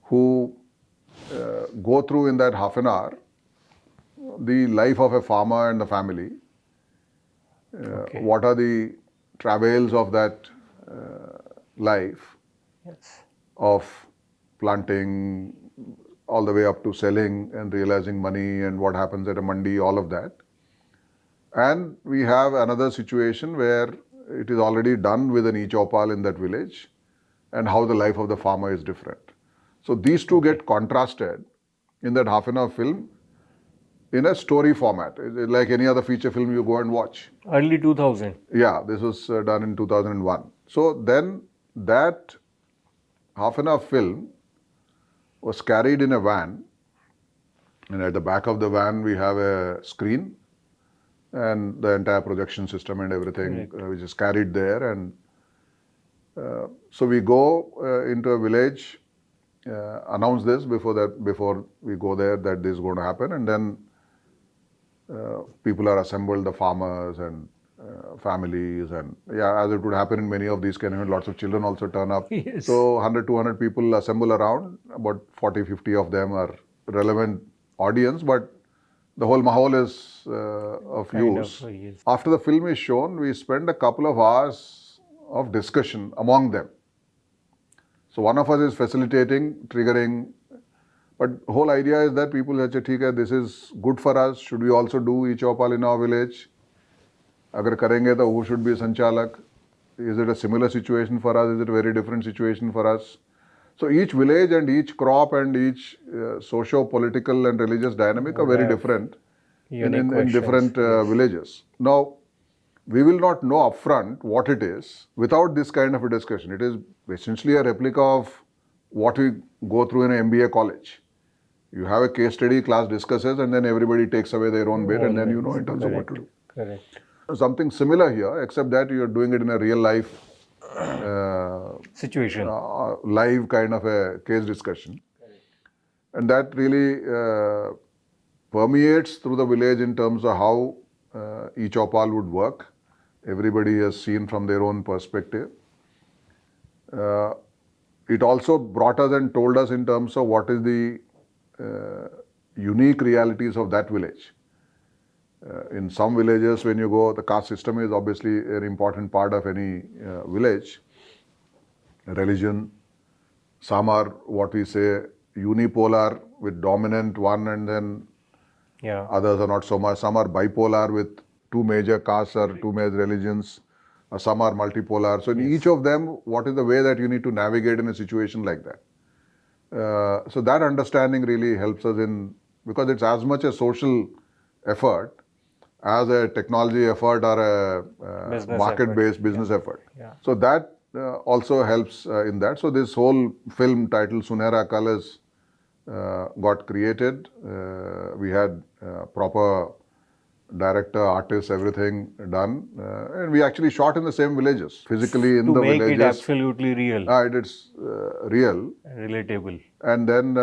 who go through in that half an hour the life of a farmer and the family. What are the travails of that life of planting all the way up to selling and realizing money and what happens at a mandi, all of that. And we have another situation where it is already done with an e-Choupal in that village and how the life of the farmer is different. So these two get contrasted in that half an hour film in a story format, like any other feature film you go and watch. Early 2000. Yeah, this was done in 2001. So then that half an hour film was carried in a van, and at the back of the van we have a screen and the entire projection system and everything which is carried there. And so we go into a village, announce this before we go there that this is going to happen, and then people are assembled, the farmers and families, and as it would happen in many of these kind of, lots of children also turn up. Yes. So 100, 200 people assemble around, about 40, 50 of them are relevant audience, but the whole mahal is of use. Yes. After the film is shown, we spend a couple of hours of discussion among them. So one of us is facilitating, triggering, but whole idea is that people say, "Okay, this is good for us. Should we also do e-Choupal in our village? Agar karenge, to who should be sanchalak? Is it a similar situation for us? Is it a very different situation for us?" So each village and each crop and each socio-political and religious dynamic are very different in different villages. Now, we will not know upfront what it is without this kind of a discussion. It is essentially a replica of what we go through in an MBA college. You have a case study, class discusses, and then everybody takes away their own bit, and then you know in terms of what to do. Correct. Something similar here, except that you are doing it in a real life situation. Live kind of a case discussion. And that really permeates through the village in terms of how e-Choupal would work. Everybody has seen from their own perspective. It also brought us and told us in terms of what is the unique realities of that village. In some villages, when you go, the caste system is obviously an important part of any village. Religion, some are what we say unipolar with dominant one, and then others are not so much. Some are bipolar with two major castes or two major religions. Some are multipolar. So in each of them, what is the way that you need to navigate in a situation like that? So that understanding really helps us because it's as much a social effort as a technology effort or a market-based business effort. So that also helps in that. So this whole film titled Sunera Colors got created. We had proper director, artists, everything done. And we actually shot in the same villages, physically in the villages. To make it absolutely real. It's real. Relatable. And then,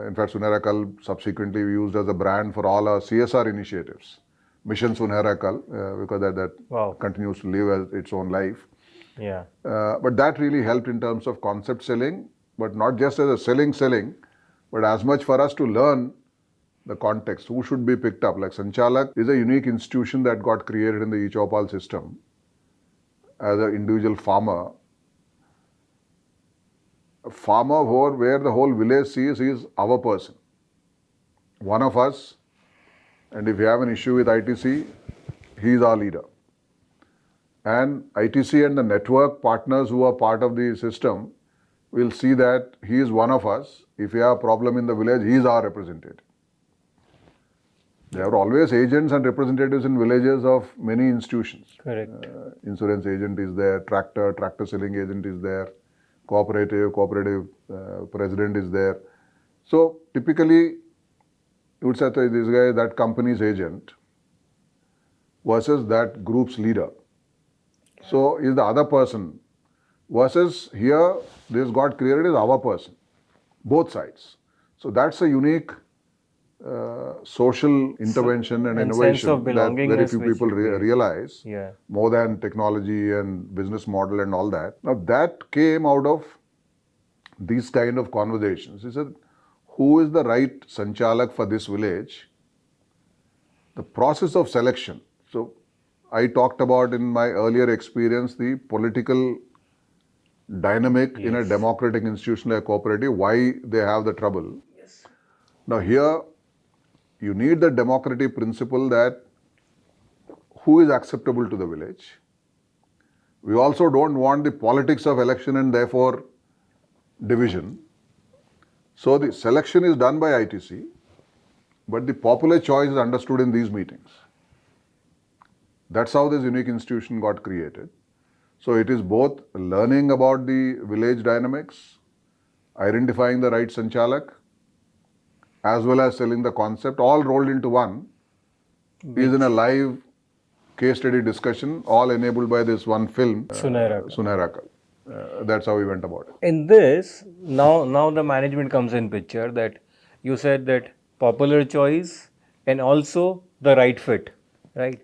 in fact, Sunera Kal subsequently we used as a brand for all our CSR initiatives. Mission Sunera Kal, because that continues to live as its own life. But that really helped in terms of concept selling, but not just as a selling, but as much for us to learn the context, who should be picked up. Like Sanchalak is a unique institution that got created in the e-Choupal system as an individual farmer. A farmer where the whole village sees he is our person, one of us, and if you have an issue with ITC, he is our leader. And ITC and the network partners who are part of the system will see that he is one of us. If you have a problem in the village, he is our representative. There are always agents and representatives in villages of many institutions. Correct. Insurance agent is there, tractor selling agent is there, cooperative president is there. So typically, you would say this guy is that company's agent versus that group's leader. So is the other person versus here, this got created as our person, both sides. So that's a unique social intervention and and sense of innovation that very belongingness few which people you create. realize, Yeah. more than technology and business model and all that. Now that came out of these kind of conversations. He said, who is the right sanchalak for this village? The process of selection. So I talked about in my earlier experience the political dynamic in a Yes. democratic institution like cooperative, why they have the trouble. Yes. Now here you need the democratic principle that who is acceptable to the village. We also don't want the politics of election and therefore division. So the selection is done by ITC, but the popular choice is understood in these meetings. That's how this unique institution got created. So it is both learning about the village dynamics, identifying the right sanchalak, as well as selling the concept, all rolled into one, is in a live case study discussion, all enabled by this one film, Sunera. Sunerakal. That's how we went about it. In this, now the management comes in picture, that you said that popular choice and also the right fit, right?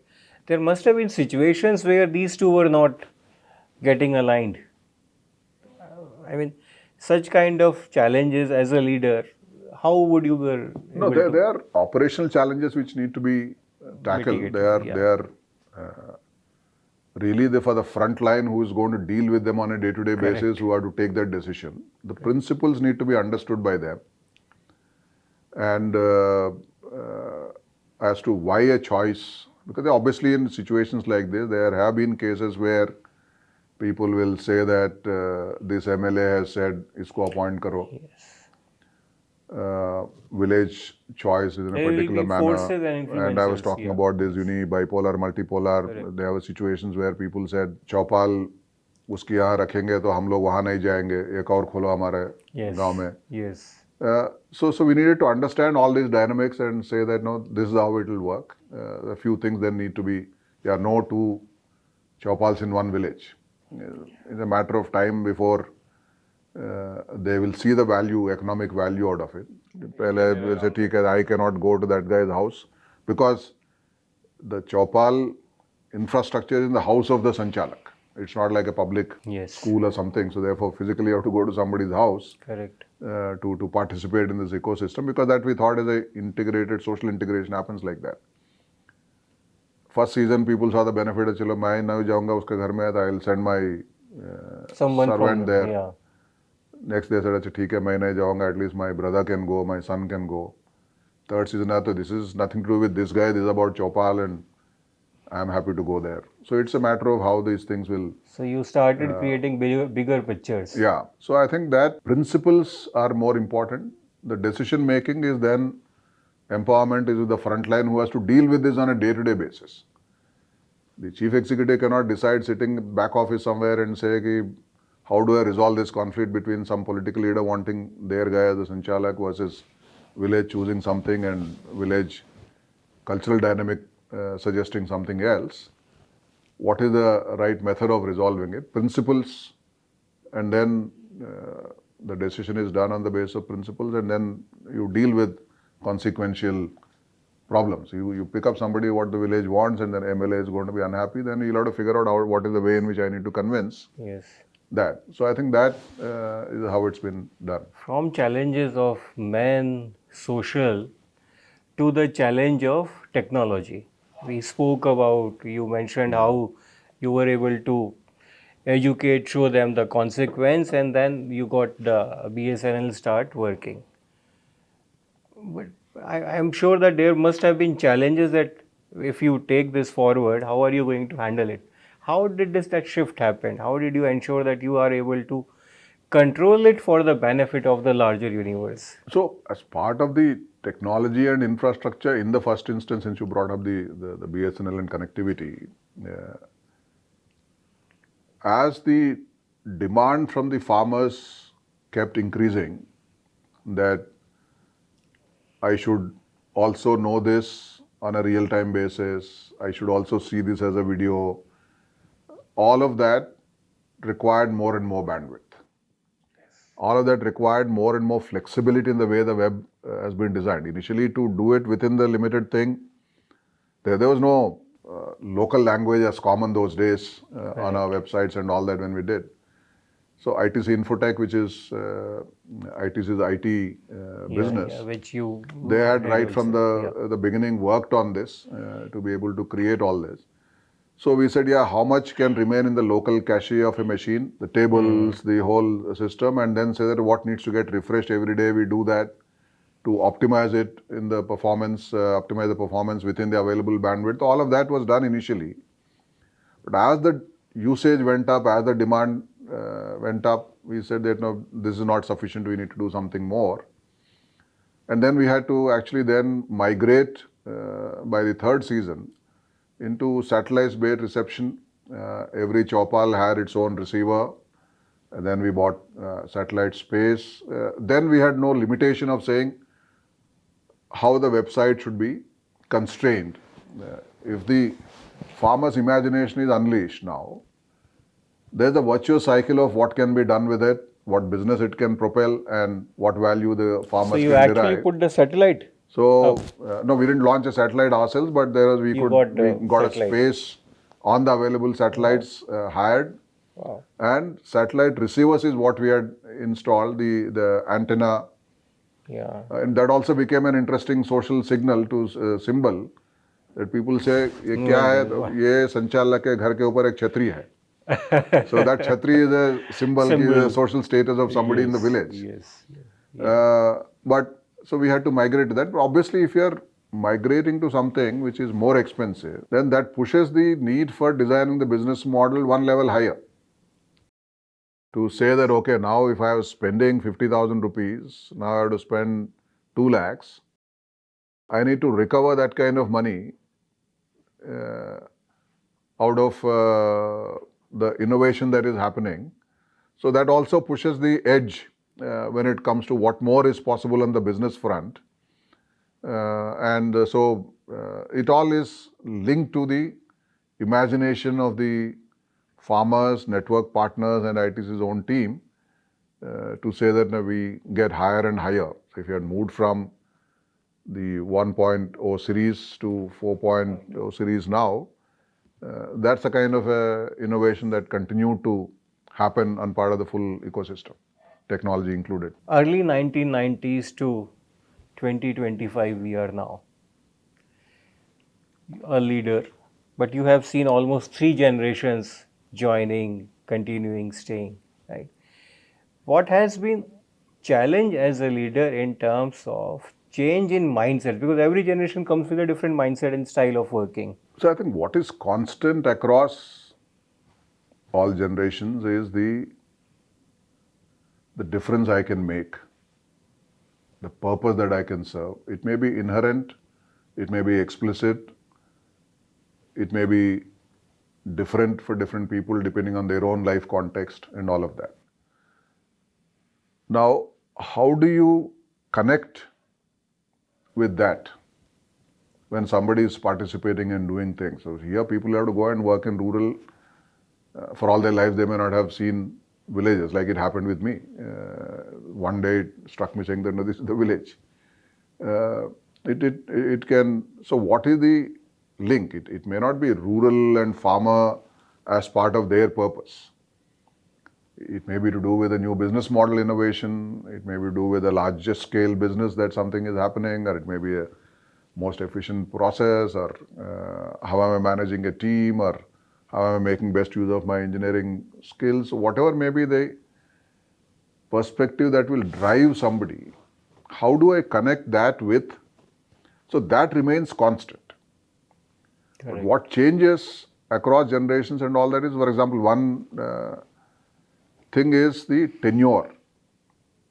There must have been situations where these two were not getting aligned. I mean, such kind of challenges as a leader, how would you were No, able there to are operational challenges which need to be tackled. mitigate it? They are really for the front line who is going to deal with them on a day-to-day Correct. basis, who are to take that decision. The principles need to be understood by them. And as to why a choice, because obviously in situations like this, there have been cases where people will say that this MLA has said, isko appoint karo. Yes. Village choice is in a There will particular be manner. forces and And I was influencers, talking yeah. about this bipolar, multipolar. Correct. There were situations where people said, चौपाल उसकी यहाँ रखेंगे तो हम लोग वहाँ नहीं जाएंगे, एक और खोलो हमारे Yes. गांव में. Yes. So we needed to understand all these dynamics and say that no, this is how it will work. A few things then need to be, no two Chaupals in one village. It's a matter of time before they will see the value, economic value out of it. पहले will say, ठीक है, I cannot go to that guy's house because the Chaupal infrastructure is in the house of the Sanchalak. It's not like a public Yes. school or something. So therefore, physically you have to go to somebody's house Correct. to participate in this ecosystem, because that we thought as a integrated social integration happens like that. First season, people saw the benefit of, chalo, मैं नहीं जाऊँगा उसके घर में, I'll send my Someone from servant there. Yeah. Next day, said, अच्छा ठीक है, मैं नहीं जाऊँगा, at least my brother can go, my son can go. Third season, this is nothing to do with this guy, this is about Chaupal and I'm happy to go there. So it's a matter of how these things will. So you started creating bigger pictures. Yeah. So I think that principles are more important. The decision making is then, empowerment is with the front line who has to deal with this on a day-to-day basis. The chief executive cannot decide sitting back office somewhere and say, ki, how do I resolve this conflict between some political leader wanting their guy as a Sanchalak versus village choosing something and village cultural dynamic suggesting something else. What is the right method of resolving it? Principles, and then the decision is done on the basis of principles, and then you deal with consequential problems. You pick up somebody what the village wants, and then MLA is going to be unhappy, then you'll have to figure out what is the way in which I need to convince Yes. that. So I think that is how it's been done. From challenges of man, social, to the challenge of technology. We spoke about, you mentioned how you were able to educate, show them the consequence, and then you got the BSNL start working. But I'm sure that there must have been challenges that if you take this forward, how are you going to handle it? How did that shift happen? How did you ensure that you are able to control it for the benefit of the larger universe? So as part of the technology and infrastructure, in the first instance, since you brought up the BSNL and connectivity, as the demand from the farmers kept increasing, that I should also know this on a real-time basis, I should also see this as a video, all of that required more and more bandwidth. all of that required more and more flexibility in the way the web has been designed. Initially, to do it within the limited thing, there was no local language as common those days on our websites and all that when we did. So ITC Infotech, which is ITC's IT business, which you they had had right from also, the beginning worked on this to be able to create all this. So we said, yeah, how much can remain in the local cache of a machine, the tables, the whole system, and then say that what needs to get refreshed every day. We do that to optimize it in the performance, optimize the performance within the available bandwidth. All of that was done initially. But as the usage went up, as the demand went up, we said that no, this is not sufficient. We need to do something more. And then we had to actually then migrate by the third season into satellite-based reception. Every Choupal had its own receiver. And then we bought satellite space. Then we had no limitation of saying how the website should be constrained. If the farmer's imagination is unleashed now, there's a virtuous cycle of what can be done with it, what business it can propel, and what value the So farmers you can actually derive. put the satellite. So no, we didn't launch a satellite ourselves, but we You got a satellite. space on the available satellites hired, Wow. and satellite receivers is what we had installed, the antenna, Yeah. and that also became an interesting social signal to symbol that people say ये क्या है तो ये संचालक के घर के ऊपर एक छतरी है. So that chhatri is a symbol, the social status of somebody in the village. Yes. But so we had to migrate to that. But obviously, if you're migrating to something which is more expensive, then that pushes the need for designing the business model one level higher. To say that, okay, now if I was spending 50,000 rupees, now I have to spend 2 lakhs, I need to recover that kind of money out of the innovation that is happening. So that also pushes the edge when it comes to what more is possible on the business front. So it all is linked to the imagination of the farmers, network partners, and ITC's own team to say that we get higher and higher. So if you had moved from the 1.0 series to 4.0 series now, that's a kind of innovation that continued to happen on part of the full ecosystem, technology included. Early 1990s to 2025 we are now. A leader, but you have seen almost 3 generations joining, continuing, staying, right? What has been challenge as a leader in terms of change in mindset? Because every generation comes with a different mindset and style of working. So I think what is constant across all generations is the difference I can make, the purpose that I can serve. It may be inherent, it may be explicit, it may be different for different people depending on their own life context and all of that. Now, how do you connect with that when somebody is participating and doing things? So here people have to go and work in rural. For all their lives, they may not have seen villages like it happened with me. One day it struck me saying that no, this is the village. It can, so what is the link? It may not be rural and farmer as part of their purpose. It may be to do with a new business model innovation. It may be to do with a larger scale business that something is happening, or it may be a most efficient process, or how am I managing a team, or how am I making best use of my engineering skills. Whatever may be the perspective that will drive somebody, how do I connect that with? So that remains constant. But what changes across generations and all that is, for example, one thing is the tenure.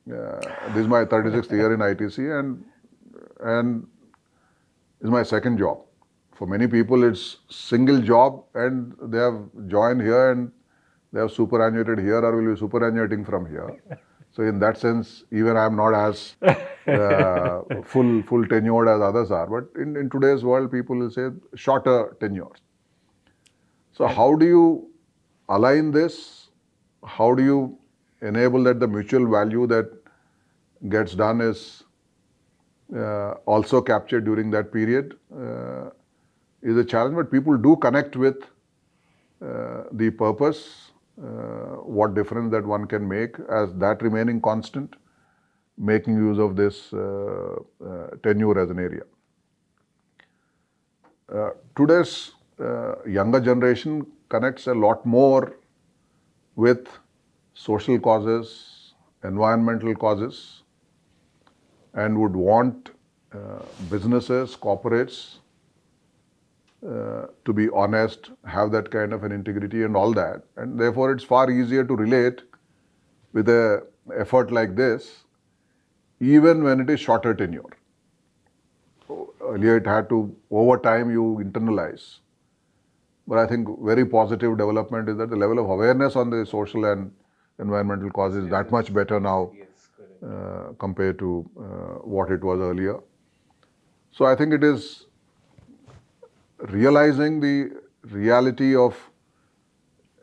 This is my 36th year in ITC, and this is my second job. For many people, it's single job, and they have joined here and they have superannuated here or will be superannuating from here. So in that sense, even I am not as full tenured as others are. But in today's world, people will say shorter tenures. So how do you align this? How do you enable that the mutual value that gets done is also captured during that period is a challenge, but people do connect with the purpose, what difference that one can make as that remaining constant, making use of this tenure as an area. Today's younger generation connects a lot more with social causes, environmental causes, and would want businesses, corporates to be honest, have that kind of an integrity and all that. And therefore, it's far easier to relate with an effort like this, even when it is shorter tenure. Earlier, it had to, over time, you internalize. But I think very positive development is that the level of awareness on the social and environmental causes is that much better now compared to what it was earlier. So I think it is realizing the reality of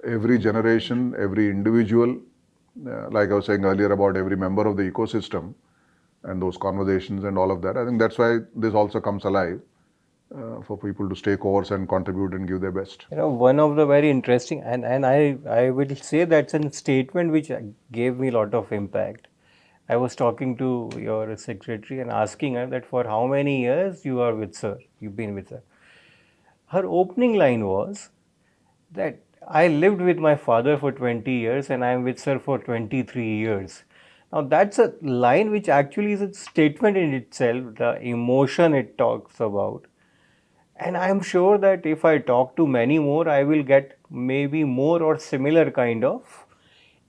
every generation, every individual, like I was saying earlier about every member of the ecosystem and those conversations and all of that. I think that's why this also comes alive for people to stay course and contribute and give their best. One of the very interesting, and I will say that's a statement which gave me a lot of impact. I was talking to your secretary and asking her that for how many years you are with sir, you've been with her. Her opening line was that I lived with my father for 20 years and I am with sir for 23 years. Now that's a line which actually is a statement in itself, the emotion it talks about. And I'm sure that if I talk to many more, I will get maybe more or similar kind of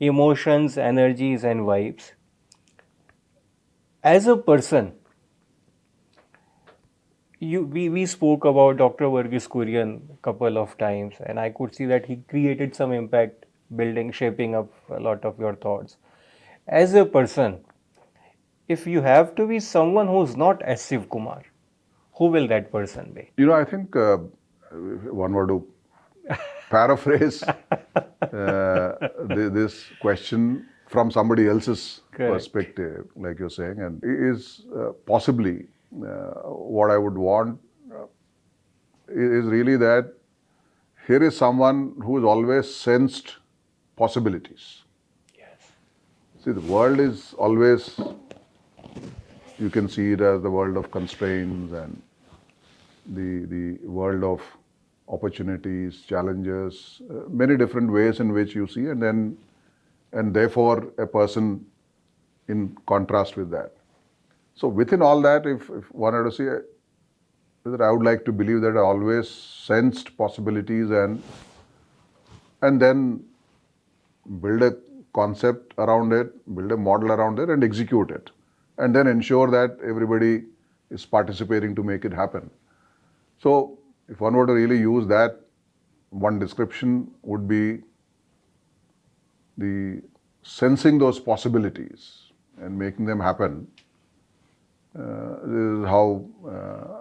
emotions, energies, and vibes. As a person, we spoke about Dr. Verghese Kurien a couple of times, and I could see that he created some impact, building, shaping up a lot of your thoughts. As a person, if you have to be someone who's not as Sivakumar, who will that person be? I think if one were to paraphrase this question from somebody else's perspective, like you're saying, and is possibly what I would want is really that here is someone who has always sensed possibilities. Yes. See, the world is always, you can see it as the world of constraints and the world of opportunities, challenges, many different ways in which you see, and therefore a person in contrast with that. So within all that, if one had to say, that I would like to believe that I always sensed possibilities and then build a concept around it, build a model around it and execute it. And then ensure that everybody is participating to make it happen. So if one were to really use that, one description would be the sensing those possibilities and making them happen. This is how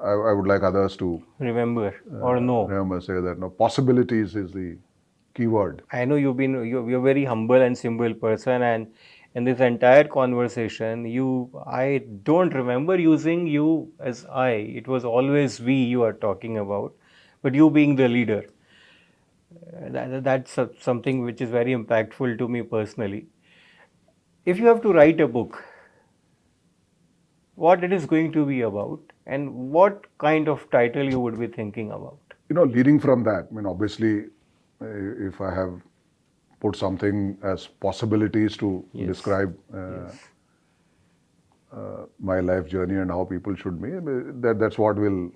I would like others to remember or know. Remember, say that no, possibilities is the key word. I know you're a very humble and simple person, and in this entire conversation, I don't remember using you as I. It was always we you are talking about, but you being the leader. That's something which is very impactful to me personally. If you have to write a book, what it is going to be about, and what kind of title you would be thinking about? Leading from that, obviously, if I have put something as possibilities to describe my life journey and how people should be, that's what will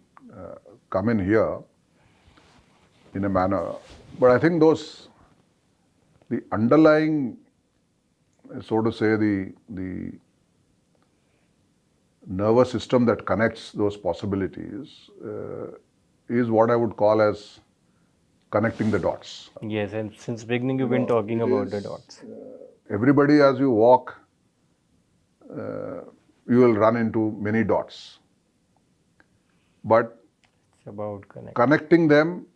come in here in a manner. But I think the underlying, so to say, the nervous system that connects those possibilities is what I would call as connecting the dots. Yes, and since beginning you've been talking about the dots. Everybody, as you walk, you will run into many dots. But it's about connecting them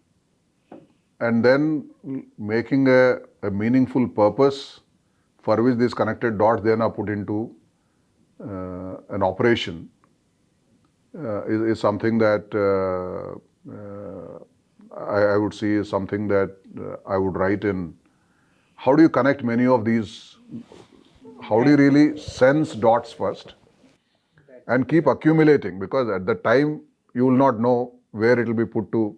and then making a meaningful purpose for which these connected dots then are put into an operation is something that I would see is something that I would write in. How do you connect many of these? How do you really sense dots first and keep accumulating? Because at the time you will not know where it will be put to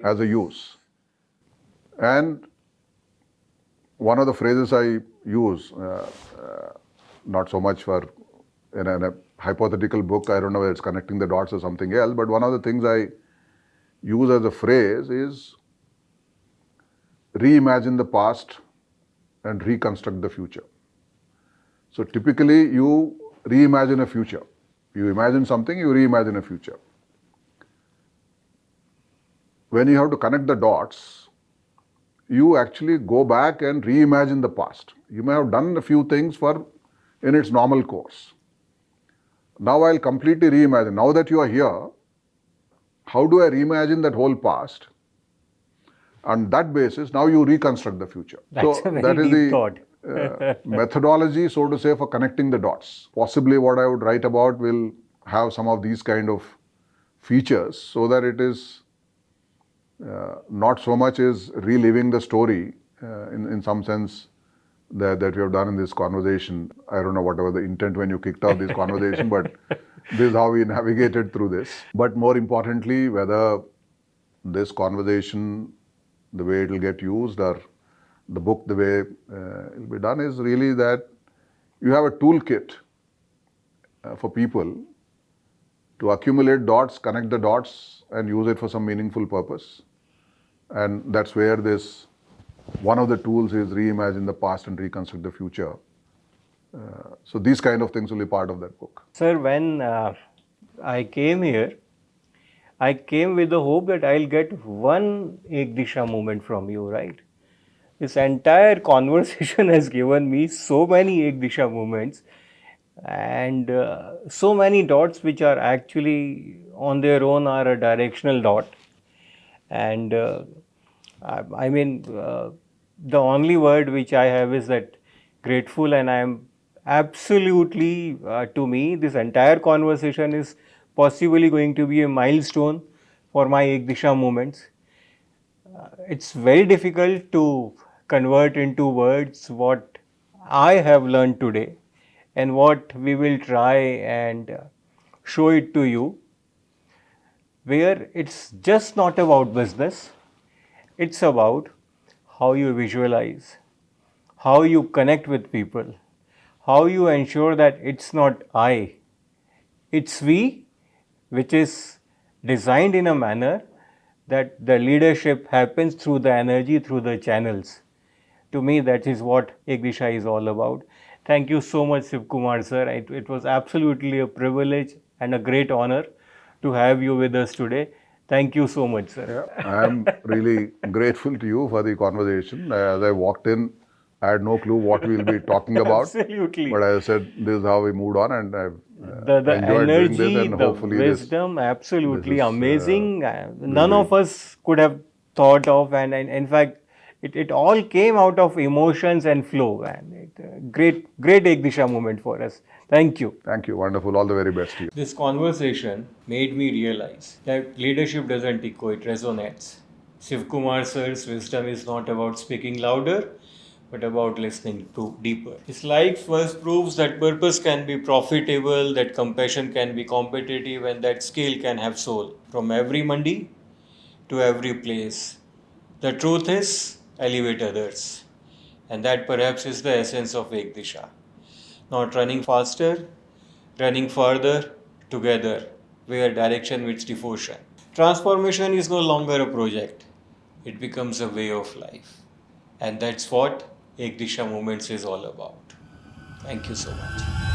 as a use. And one of the phrases I use, not so much for in a hypothetical book, I don't know whether it's connecting the dots or something else, but one of the things I use as a phrase is reimagine the past and reconstruct the future. So typically you reimagine a future. You imagine something, you reimagine a future. When you have to connect the dots, you actually go back and reimagine the past. You may have done a few things in its normal course. Now I'll completely reimagine. Now that you are here, how do I reimagine that whole past? On that basis, now you reconstruct the future. That's So a very that is deep the thought. methodology, so to say, for connecting the dots. Possibly what I would write about will have some of these kind of features so that it is not so much is reliving the story in some sense that we have done in this conversation. I don't know whatever the intent when you kicked off this conversation, but this is how we navigated through this. But more importantly, whether this conversation, the way it will get used, or the book, the way it will be done, is really that you have a toolkit for people to accumulate dots, connect the dots, and use it for some meaningful purpose. And that's where one of the tools is reimagine the past and reconstruct the future. So these kind of things will be part of that book. Sir, when I came here, I came with the hope that I'll get one Ek Disha moment from you, right? This entire conversation has given me so many Ek Disha moments and so many dots which are actually on their own are a directional dot. And I mean, the only word which I have is that grateful, and I am absolutely, to me, this entire conversation is possibly going to be a milestone for my Ek Disha moments. It's very difficult to convert into words what I have learned today and what we will try and show it to you, where it's just not about business, it's about how you visualize, how you connect with people, how you ensure that it's not I, it's we, which is designed in a manner that the leadership happens through the energy, through the channels. To me, that is what Ek Disha is all about. Thank you so much, Sivakumar sir. It was absolutely a privilege and a great honor to have you with us today. Thank you so much, sir. Yeah, I am really grateful to you for the conversation. As I walked in, I had no clue what we'll be talking about. Absolutely. But as I said, this is how we moved on, and I've The enjoyed doing this, energy, and the hopefully wisdom, absolutely this is, amazing. None really of us could have thought of, and in fact, it all came out of emotions and flow. And great Ek Disha moment for us. Thank you. Thank you. Wonderful. All the very best to you. This conversation made me realize that leadership doesn't echo, it resonates. Sivakumar sir's wisdom is not about speaking louder, but about listening to deeper. His life first proves that purpose can be profitable, that compassion can be competitive, and that skill can have soul. From every mandi to every place. The truth is, elevate others. And that perhaps is the essence of Ek Disha. Not running faster, running further, together, where direction meets devotion. Transformation is no longer a project, it becomes a way of life. And that's what Ek Disha Moments is all about. Thank you so much.